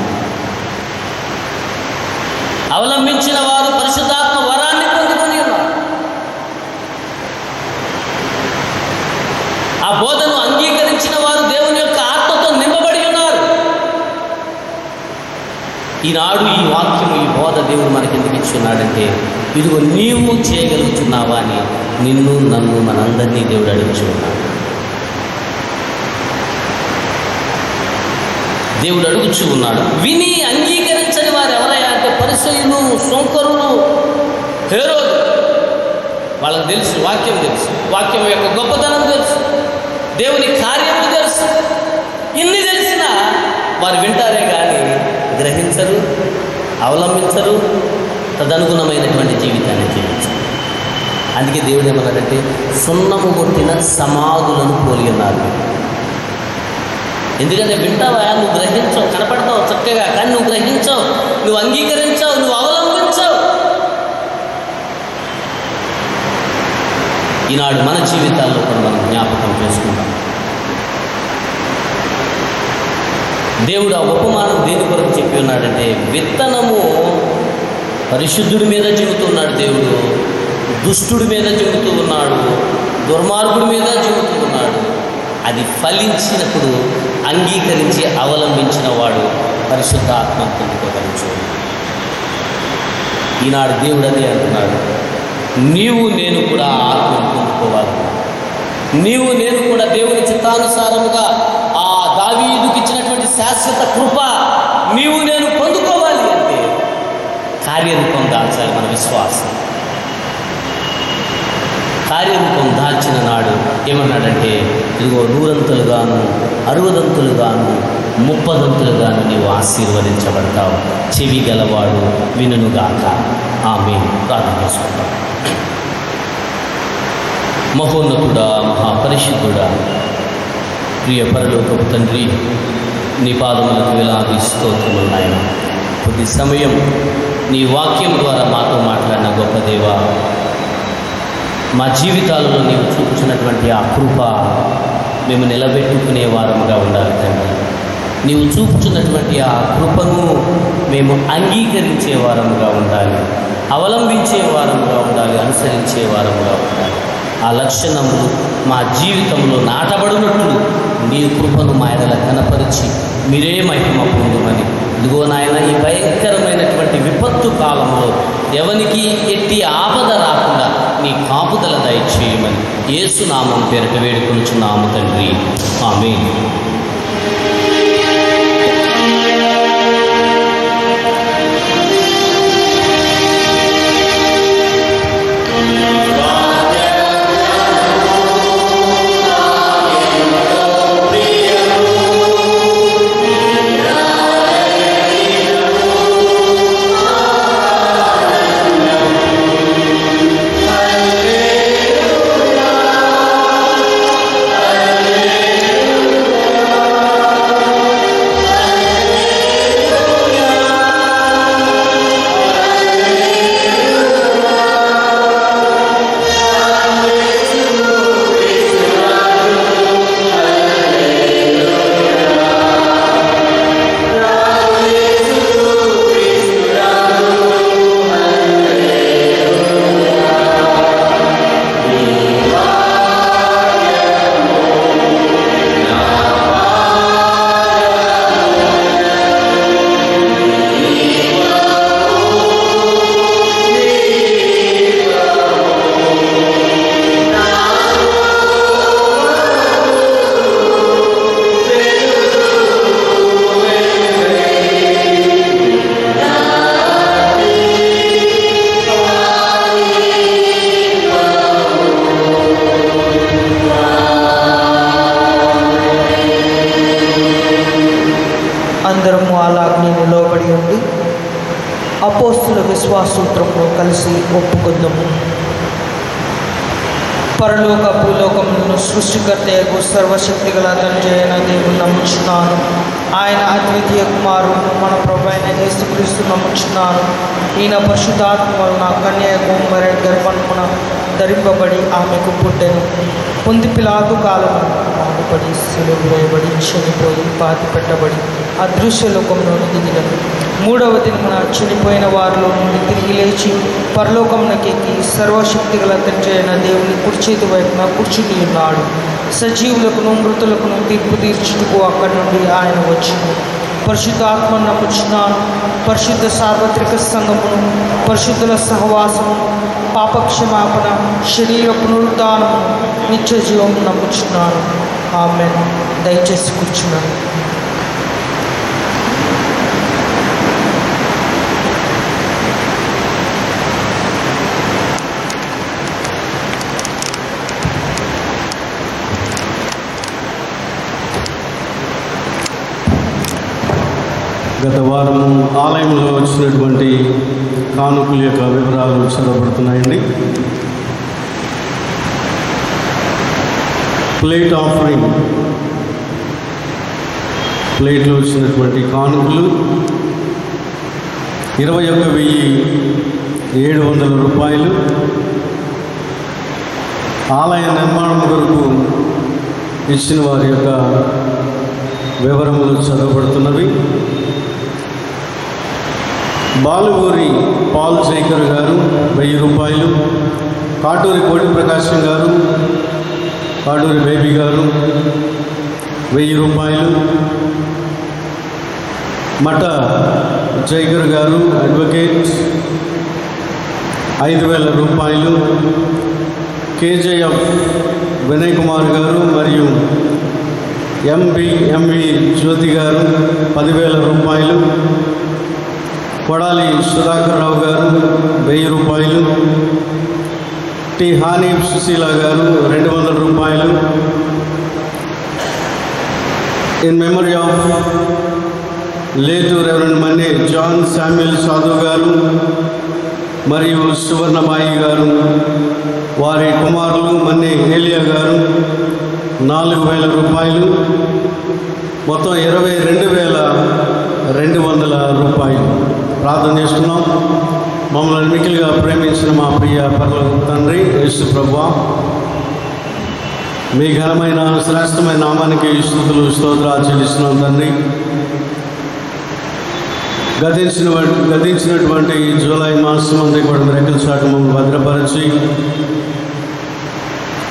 [SPEAKER 6] అవలంబించిన వారు పరిశుద్ధాత్మ వరాన్ని పొందుకొని ఉన్నారు. ఆ బోధను అంగీకరించిన వారు దేవుని యొక్క ఆత్మతో నింపబడి ఉన్నారు. ఈనాడు ఈ వాక్యము, ఈ బోధ దేవుడు మనకి ఎందుకు ఇచ్చున్నాడంటే, ఇదిగో నీవు చేయగలుగుతున్నావా అని నిన్ను, నన్ను, మనందరినీ దేవుడు అడుగుచూ ఉన్నాడు. దేవుడు అడుగుచూ ఉన్నాడు. విని అంగీకరించని వారు ఎవరయ్యా అంటే పరిసయ్యులు, సోంకరులు, హేరోదు. వాళ్ళకి తెలుసు, వాక్యం తెలుసు, వాక్యం యొక్క గొప్పతనం తెలుసు, దేవుని కార్యము తెలుసు. ఇన్ని తెలిసినా వారు వింటారే కానీ గ్రహించరు, అవలంబించరు, తదనుగుణమైనటువంటి జీవితాన్ని జీవించరు. అందుకే దేవుడు ఏమన్నాడంటే, సున్నము కొట్టిన సమాధులను పోలి ఉన్నారు. ఎందుకంటే వింటావా, నువ్వు గ్రహించవు, కనపడతావు చక్కగా, కానీ నువ్వు గ్రహించవు, నువ్వు అంగీకరించావు, నువ్వు అవలంబించావు. ఈనాడు మన జీవితాల్లో కూడా మనం జ్ఞాపకం చేసుకుంటాం. దేవుడు ఆ ఉపమానం దేని కొరకు చెప్పి ఉన్నాడంటే, విత్తనము పరిశుద్ధుడి మీద చెబుతున్నాడు దేవుడు, దుష్టుడి మీద చెబుతూ ఉన్నాడు, దుర్మార్గుడి మీద చెబుతూ ఉన్నాడు. అది ఫలించినప్పుడు అంగీకరించి అవలంబించిన వాడు పరిశుద్ధాత్మ పొందుకోగలుగుతాడు. ఈనాడు దేవుడు అదే అంటున్నాడు, నీవు నేను కూడా ఆత్మను పొందుకోవాలి. నీవు నేను కూడా దేవుని చిత్తానుసారముగా ఆ దావీదుకి ఇచ్చినటువంటి శాశ్వత కృప నీవు నేను పొందుకోవాలి అంటే కార్యరూపం దాల్చాలి మన విశ్వాసం. కార్యరూపం దాల్చిన నాడు ఏమన్నాడంటే, ఇదిగో 100 60 30 నీవు ఆశీర్వదించబడతావు. చెవి గలవాడు వినుగాక. ఆమేన్. ప్రార్థన చేసుకుంటాం. మహోన్నతుడా, మహాపరిశుద్ధుడా, ప్రియ పరలోకపు తండ్రి, నీ పాదములకు వేలాది స్తోత్రములు నాయన. కొద్ది సమయం నీ వాక్యం ద్వారా మాతో మాట్లాడిన గొప్ప దేవా, మా జీవితాలలో నీవు చూపుచున్నటువంటి ఆ కృప మేము నిలబెట్టుకునే వారముగా ఉండాలి తండ్రి. నీవు చూపుచున్నటువంటి ఆ కృపను మేము అంగీకరించే వారముగా ఉండాలి, అవలంబించే వారముగా ఉండాలి, అనుసరించే వారముగా ఉండాలి. ఆ లక్షణములు మా జీవితంలో నాటబడినట్లు నీ కృపను మా ఎడల కనపరిచి మీరే మహిమ పొందుమని, ఇదిగో నాయన, ఈ భయంకరమైనటువంటి విపత్తు కాలంలో ఎవరికి ఎట్టి ఆపద రాకుండా నీ కాపుదల దయచేయమని యేసు నామం పేరిట వేడుకొనుచున్నాము తండ్రి. ఆమేన్.
[SPEAKER 2] విశ్వాసూత్రంలో కలిసి ఒప్పుకొద్దాము. పరలోక భూలోకములను సృష్టికర్తయగు సర్వశక్తి గల తండ్రి అయిన దేవుని నమ్ముచున్నాను. ఆయన అద్వితీయ కుమారుడు మన ప్రభు అయిన యేసుక్రీస్తు నమ్ముచున్నాను. ఈయన పరిశుద్ధాత్మ వలన కన్యకు మరి గర్భమున ధరింపబడి ఆమెకు పుట్టెను. పొంది పిలాతు కాలము బాధపడి సిలువ వేయబడి చనిపోయి పాతి పెట్టబడి అదృశ్య లోకంలోని దిగిలను. మూడవ దినమున చనిపోయిన వారిలో నుండి తిరిగి లేచి పరలోకమునకెక్కి సర్వశక్తి గల తండ్రి అయిన దేవుని కుడి చేతి వైపున కూర్చుని ఉన్నాడు. సజీవులకును మృతులకును తీర్పు తీర్చుటకు అక్కడి నుండి ఆయన వచ్చింది. పరిశుద్ధ ఆత్మను నమ్ముచున్నాను. పరిశుద్ధ సార్వత్రిక సంఘమును, పరిశుద్ధుల సహవాసమును, పాపక్షమాపణ, శరీర పునరుద్ధానమును, నిత్య జీవము నమ్ముచున్నాను. ఆమేన్. దయచేసి కూర్చున్నాను.
[SPEAKER 1] గత వారం ఆలయంలో వచ్చినటువంటి కానుకల యొక్క వివరాలు చదవబడుతున్నాయండి. ప్లేట్ ఆఫరింగ్, ప్లేట్లో వచ్చినటువంటి కానుకలు 21,700 రూపాయలు. ఆలయ నిర్మాణం కొరకు ఇచ్చిన వారి యొక్క వివరములు చదవబడుతున్నవి. బాలుగూరి పాల్ శేఖర్ గారు 1000 రూపాయలు. కాటూరి కోటి ప్రకాశం గారు, కాటూరి బేబీ గారు 1000 రూపాయలు. మఠ జైకర్ గారు అడ్వకేట్ 5,000 రూపాయలు. కేజేఎఫ్ వినయ్ కుమార్ గారు మరియు ఎంవి జ్యోతి గారు 10,000 రూపాయలు. కొడాలి సుధాకర్ రావు గారు 1000 రూపాయలు. టి హానీ సుశీల గారు 200 రూపాయలు. In memory of late reverend Manne John Samuel Sadhu గారు మరియు సువర్ణబాయి గారు, వారి కుమారులు మన్నే ఏలియా గారు 4,000 రూపాయలు. మొత్తం 22,200 రూపాయలు. ప్రార్థన చేసుకున్నాం. మమ్మల్ని మిక్కిలిగా ప్రేమించిన మా ప్రియ పరలోక తండ్రి యేసు ప్రభువా, మీ ఘనమైన శ్రేష్టమైన నామానికి స్తుతులు స్తోత్రాలు చెల్లిస్తున్నాం తండ్రి. గతించినటువంటి జూలై మాసం అంతా కూడా రెక్కల చాటు మమ్మల్ని భద్రపరిచి,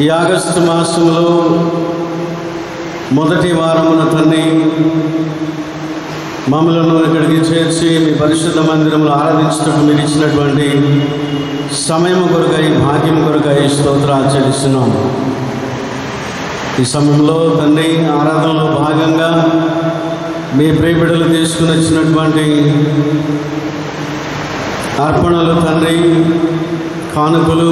[SPEAKER 1] ఈ ఆగస్టు మాసంలో మొదటి వారమున తండ్రి మమ్మలను ఇక్కడికి చేర్చి మీ పరిశుద్ధ మందిరంలో ఆరాధించటకు మీరు ఇచ్చినటువంటి సమయం కొరకై, భాగ్యం కొరకై స్తోత్రాలు చెల్లిస్తున్నాం. ఈ సమయంలో తండ్రి ఆరాధనలో భాగంగా మీ ప్రియబిడ్డలు తీసుకుని వచ్చినటువంటి అర్పణలు తండ్రి, కానుకలు,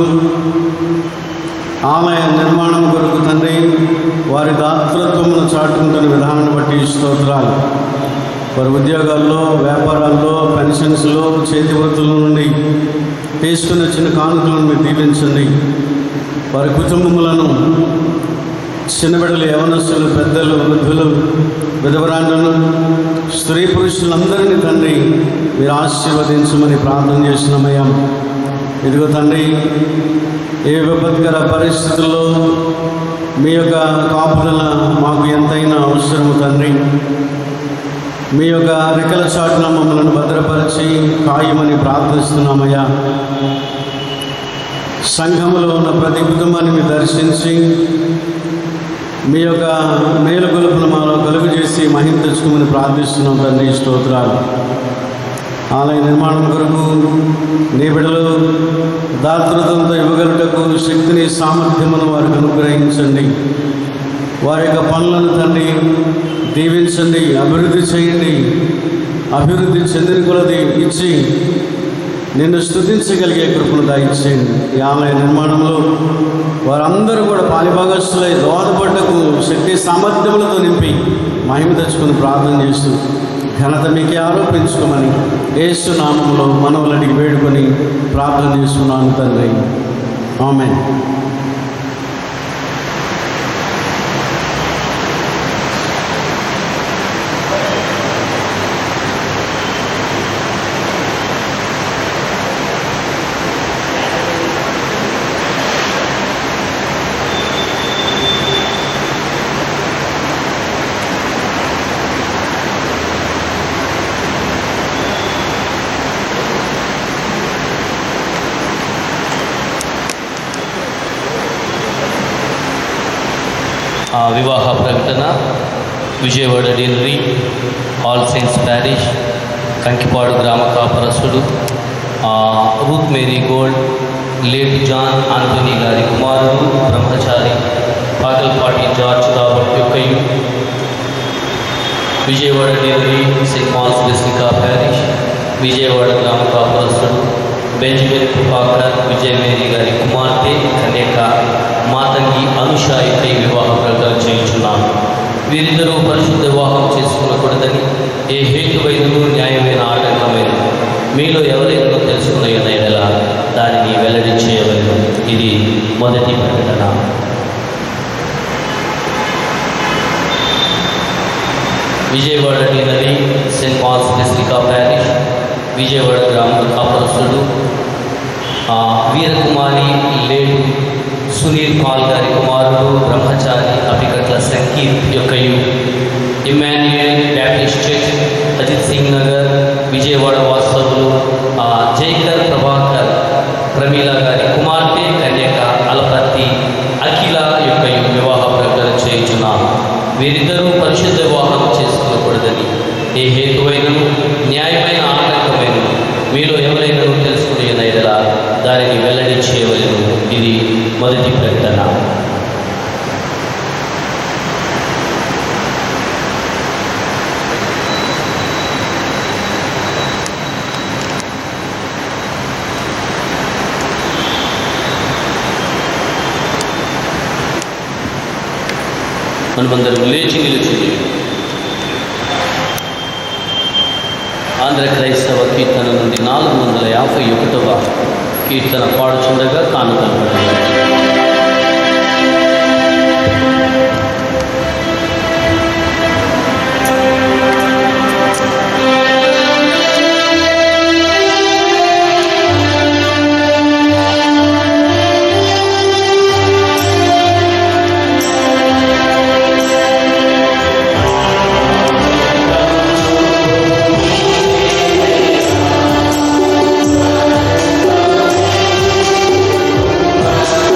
[SPEAKER 1] ఆలయ నిర్మాణం కొరకు తండ్రి వారి దాతృత్వమును చాటుకుంటున్న విధానాన్ని బట్టి స్తోత్రాలు. వారి ఉద్యోగాల్లో, వ్యాపారాల్లో, పెన్షన్స్లో, చేతి వృత్తుల నుండి తీసుకుని వచ్చిన కానుకలను మీరు దీవించండి. వారి కుటుంబములను, చిన్నబిడ్డలు, యవనస్తులు, పెద్దలు, వృద్ధులు, విధవరాండ్లను, స్త్రీ పురుషులందరినీ తండ్రి మీరు ఆశీర్వదించమని ప్రార్థన చేస్తున్నామయ్యా. ఇదిగో తండ్రి, ఏ విపత్కర పరిస్థితుల్లో మీ యొక్క కాపుదల మాకు ఎంతైనా అవసరము తండ్రి. మీ యొక్క రెక్కల చాటున మమ్మల్ని భద్రపరిచి కాయమని ప్రార్థిస్తున్నామయ్యా. సంఘములో ఉన్న ప్రతి కుటుంబాన్ని మీరు దర్శించి మీ యొక్క మేలు గొలుపును మాలో కలుగు చేసి మహిమ తెచ్చుకోమని ప్రార్థిస్తున్నాం తండ్రి. స్తోత్రాలు. ఆలయ నిర్మాణం కొరకు నీ బిడ్డలు దాతృత్వంతో ఇవ్వగలుగుటకు శక్తిని, సామర్థ్యమును వారికి అనుగ్రహించండి. వారి యొక్క పనులను తండ్రి దీవించండి, అభివృద్ధి చేయండి. అభివృద్ధి చెందిన కొలది ఇచ్చి నిన్ను స్తుతించగలిగే కృపను దయచేయండి. ఈ ఆలయ నిర్మాణంలో వారందరూ కూడా పాలిభాగస్తులై దోహదపడ్డకు శక్తి సామర్థ్యములతో నింపి మహిమ తెచ్చుకుని ప్రార్థన చేస్తూ ఘనత మీకే ఆరోపించుకోమని యేసు నామములో మనవులడికి వేడుకొని ప్రార్థన చేస్తున్నాను తండ్రి. ఆమేన్.
[SPEAKER 6] వివాహ ప్రకటన Vijayawada deanery, all saints parish, Kankipadu గ్రామ కాపరసుడు Ruth Mary Gold, late John Antony గారి కుమారుడు బ్రహ్మచారి పాగల్పాటి జార్జ్ రాబర్ట్ యొక్కయు, Vijayawada deanery, Saint Paul's basilica parish, Vijayawada గ్రామ కాపరసుడు బెంజమిన్ కృపాకర్ విజయ మేరీ గారి కుమార్తె కన్యక మాతంగి అనుష ఇకై వివాహ ప్రకటన చేయించున్నాను. వీరిద్దరూ పరిశుద్ధ వివాహం చేసుకునకూడదని ఏ హేతువైనను న్యాయమైన ఆటంకమైన మీలో ఎవరైనా తెలుసుకున్న ఎడల దానిని వెల్లడి చేయవలెను. ఇది మొదటి ప్రకటన. Vijayawada deanery, Saint Paul's basilica parish, Vijayawada గ్రామ కాపరస్తుడు వీరకుమారి లేడు సునీల్ పాల్ గారి కుమారుడు బ్రహ్మచారి అభికట్ల సంకీర్త్ యొక్కయు, ఇమ్మాన్యుయల్ బ్యాప్టిస్ట్ చర్చ్ అజిత్ సింగ్ నగర్ విజయవాడ వాస్తవులు జైకర్ ప్రభాకర్ ప్రమీల గారి కుమార్తె కన్యక అలపర్తి అఖిల యొక్కయు వివాహ ప్రకటన చేయించున్నాను. వీరిద్దరూ పరిశుద్ధ వివాహం చేసుకోకూడదని ఏ హేతువైనను న్యాయమైన ఆటంకమైన మీలో ఎవరైనా తెలుసుకునే ఎడల దానిని వెల్లడి చేయవలెను. ఇది మొదటి ప్రకటన. మనమందరం లేచి నిలిచి ఆంధ్ర క్రైస్తవ కీర్తన నుండి 451వ కీర్తన పాడుచుండగా కానుకలు పడతాయి.
[SPEAKER 7] Thank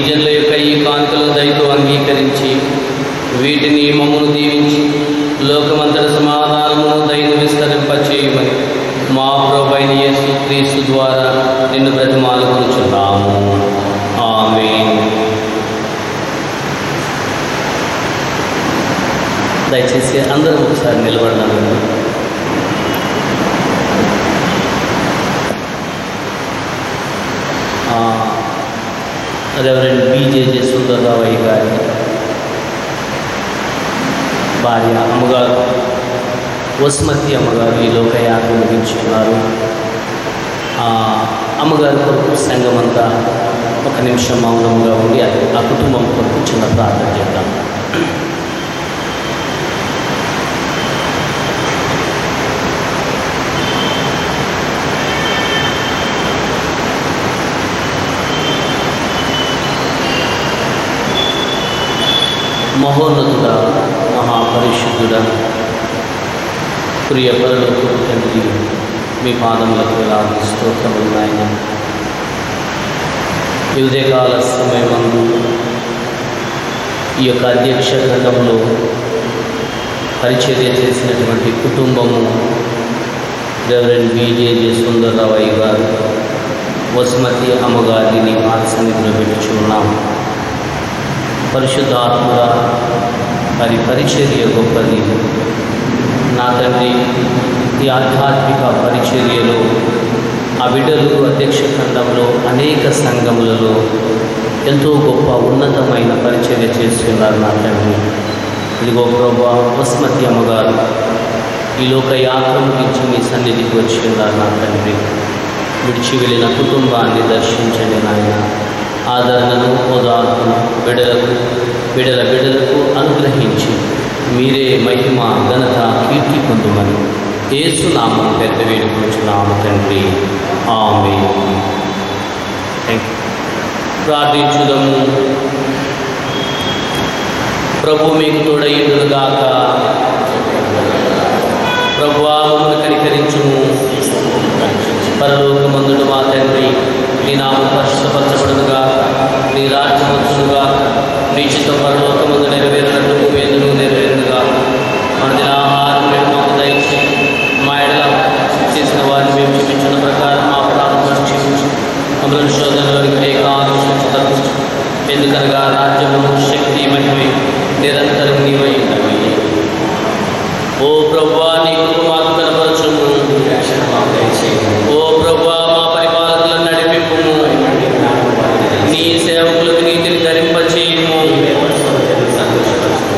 [SPEAKER 6] జనుల యొక్క ఈ కాంతులను దయతో అంగీకరించి వీటిని మమ్మను దీవించి లోకమంతటి సమాధానమును దయను విస్తరింపచేయమని మా ప్రభువైన యేసు క్రీస్తు ద్వారా నిన్ను బ్రతిమాలుకొనుచున్నాము. ఆమేన్. దయచేసి అందరూ ఒకసారి నిలబడదాము. రెవరెండ్ బీజేజే సుందరరావయ్య గారి భార్య అమ్మగారు వసుమతి అమ్మగారు ఈ లోకయాత్ర ముగించుకున్నారు. అమ్మగారి కొరకు సంఘమంతా ఒక నిమిషం మౌనంగా ఉండి ఆ కుటుంబం కొరకు చిన్న ప్రార్థన చేద్దాం. మహోన్నతుడ, మహాపరిశుద్ధుడ, ప్రియ పరలోకపు తండ్రి, మీ పాదములకు వేలాది స్తోత్రములు నాయన. ఈ ఉదయకాల సమయమందు ఈ యొక్క అధ్యక్ష ఘట్టంలో పరిచర్య చేసినటువంటి కుటుంబము రెవరెండ్ బీజేజే సుందరరావయ్య గారు, వసుమతి అమ్మగారిని పాద సన్నిధిలో పెట్టుచున్నాము. పరిశుద్ధాత్మగా వారి పరిచర్య గొప్పది నా తండ్రి. ఈ ఆధ్యాత్మిక పరిచర్యలో ఆ బిడ్డలు అధ్యక్ష ఖండంలో అనేక సంఘములలో ఎంతో గొప్ప ఉన్నతమైన పరిచర్య చేస్తున్నారు నా తండ్రి. ఇదిగో ప్రభా, వసుమతి అమ్మగారు ఈ లోక యాత్ర ముగించి మీ సన్నిధికి వచ్చి ఉన్నారు నా తండ్రి. విడిచి వెళ్ళిన కుటుంబాన్ని దర్శించండి నాయన. ఆదరణను, ఓదార్పును బిడలకు అనుగ్రహించి మీరే మహిమ, ఘనత, కీర్తి పొందుమని యేసు నామం పెద్ద వేడుకొంచున్నాము తండ్రి. ఆమేన్. ప్రార్థించుదము. ప్రభు మీకు తోడైయుడుగాక. ప్రభువా మమ్మల్ని కనికరించుము. పరలోకమందుడు మా తండ్రి, నీ నామం పరిశుద్ధపరచబడునుగాక, నీ రాజ్యం వచ్చునుగాక, నీ చిత్తం పరలోకమందు నెరవేరినట్టు భూమి యందును నెరవేరునుగాక. మన దినాహారం మేము మాకు దయచేయి. మా ఎడల చేసిన వారిని మేము క్షమించిన ప్రకారం మా అపరాధములను క్షమించు. మమ్మల్ని శోధనలోనికి ఏకాదశించు. ఎందుకనగా రాజ్యము, శక్తి, మహిమ నిరంతరం నీవై ఉన్నవి. ఓ ప్రభువా, నీ కృప మాకు కనపరచుము. ఓ ప్రభువా, మా పరిపాలకులను నడిపింపుము. నీ సేవకులకు నీతిని ధరింపచేయుము.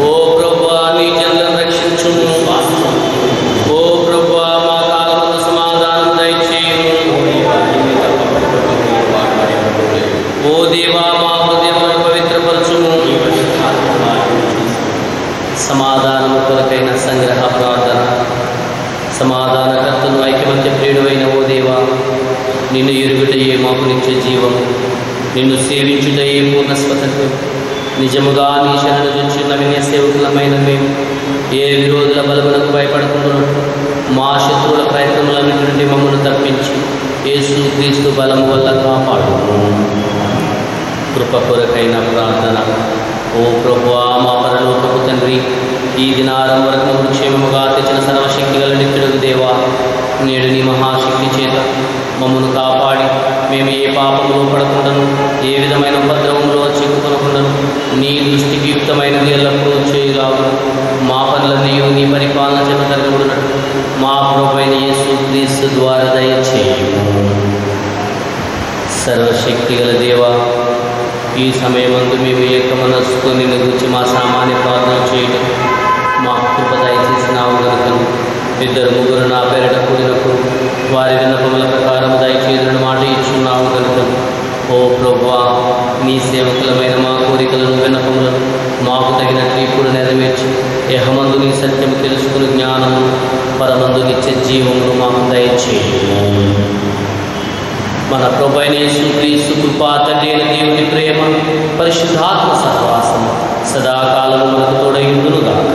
[SPEAKER 6] ఓ ప్రభువా, నీ జనులను రక్షించుము. ఓ ప్రభువా, మా కాలమందు సమాధానం దయచేయుము. ఓ దేవా, మా హృదయములను పవిత్రపరచుము. సమాధానము కొరకైన సంగ్రహ ప్రార్థన. సమాధానకర్తను, ఐకమత్య ప్రియుడైన ఓ దేవా, నిన్ను ఎరుగుటయే మాకు నిత్య జీవం, నిన్ను సేవించుటయే పూర్ణ స్వతంత్రం. నిజముగా నీ శరణు చూచున్న వినయ సేవకులమైన మేము ఏ విరోధుల బలములకు భయపడుతున్నట్టు మా శత్రువుల ప్రయత్నములన్నిటి నుండి మమ్మల్ని తప్పించి యేసు క్రీస్తు బలము వల్ల కాపాడు. కృప కొరకైన ప్రార్థన. ఓ ప్రభువా, మా పరలోకపు తండ్రి, ఈ దినారం వరకు క్షేమముగా తెచ్చిన సర్వశక్తి గల నిత్యుడు దేవా, నేడు నీ మహాశక్తి చేత మమ్మను కాపాడి మేము ఏ పాపములో పడకుండాను, ఏ విధమైన ఉపద్రవంలో చిక్కుకొనకుండాను, నీ దృష్టికి యుక్తమైనది ఎల్లప్పుడూ చేయరావు. మా పనులన్నీ నీ పరిపాలన చేత జరగబడినట్టు మా ప్రభువైన యేసు క్రీస్తు ద్వారా దయచేయుము. సర్వశక్తి గల దేవా, ఈ సమయమందు మేము ఏక మనస్సుతో నిన్ను గురించి మా సామాన్య ప్రార్థన చేయడం మా కృప దయచేసినావు కనుకను ఇద్దరు ముగ్గురు నా పేరిట కూడినప్పుడు వారి విన్నపముల ప్రకారం దయచేయులను మాట ఇచ్చున్నావు కనుకను ఓ ప్రభువా, నీ సేవకులమైన మా కోరికలను, విన్నపములను మాకు తగినట్లు ఇప్పుడు నెరవేర్చి యెహోవామందు నీ సత్యము తెలుసుకుని జ్ఞానము, పరమందు నిత్య జీవమును మాకు దయచేయుము. మన ప్రభువైన యేసు క్రీస్తు కృప, తండ్రి అయిన దేవుని ప్రేమ, పరిశుద్ధాత్మ సహవాసం సదాకాలము మనకు తోడై ఉండునుగాక.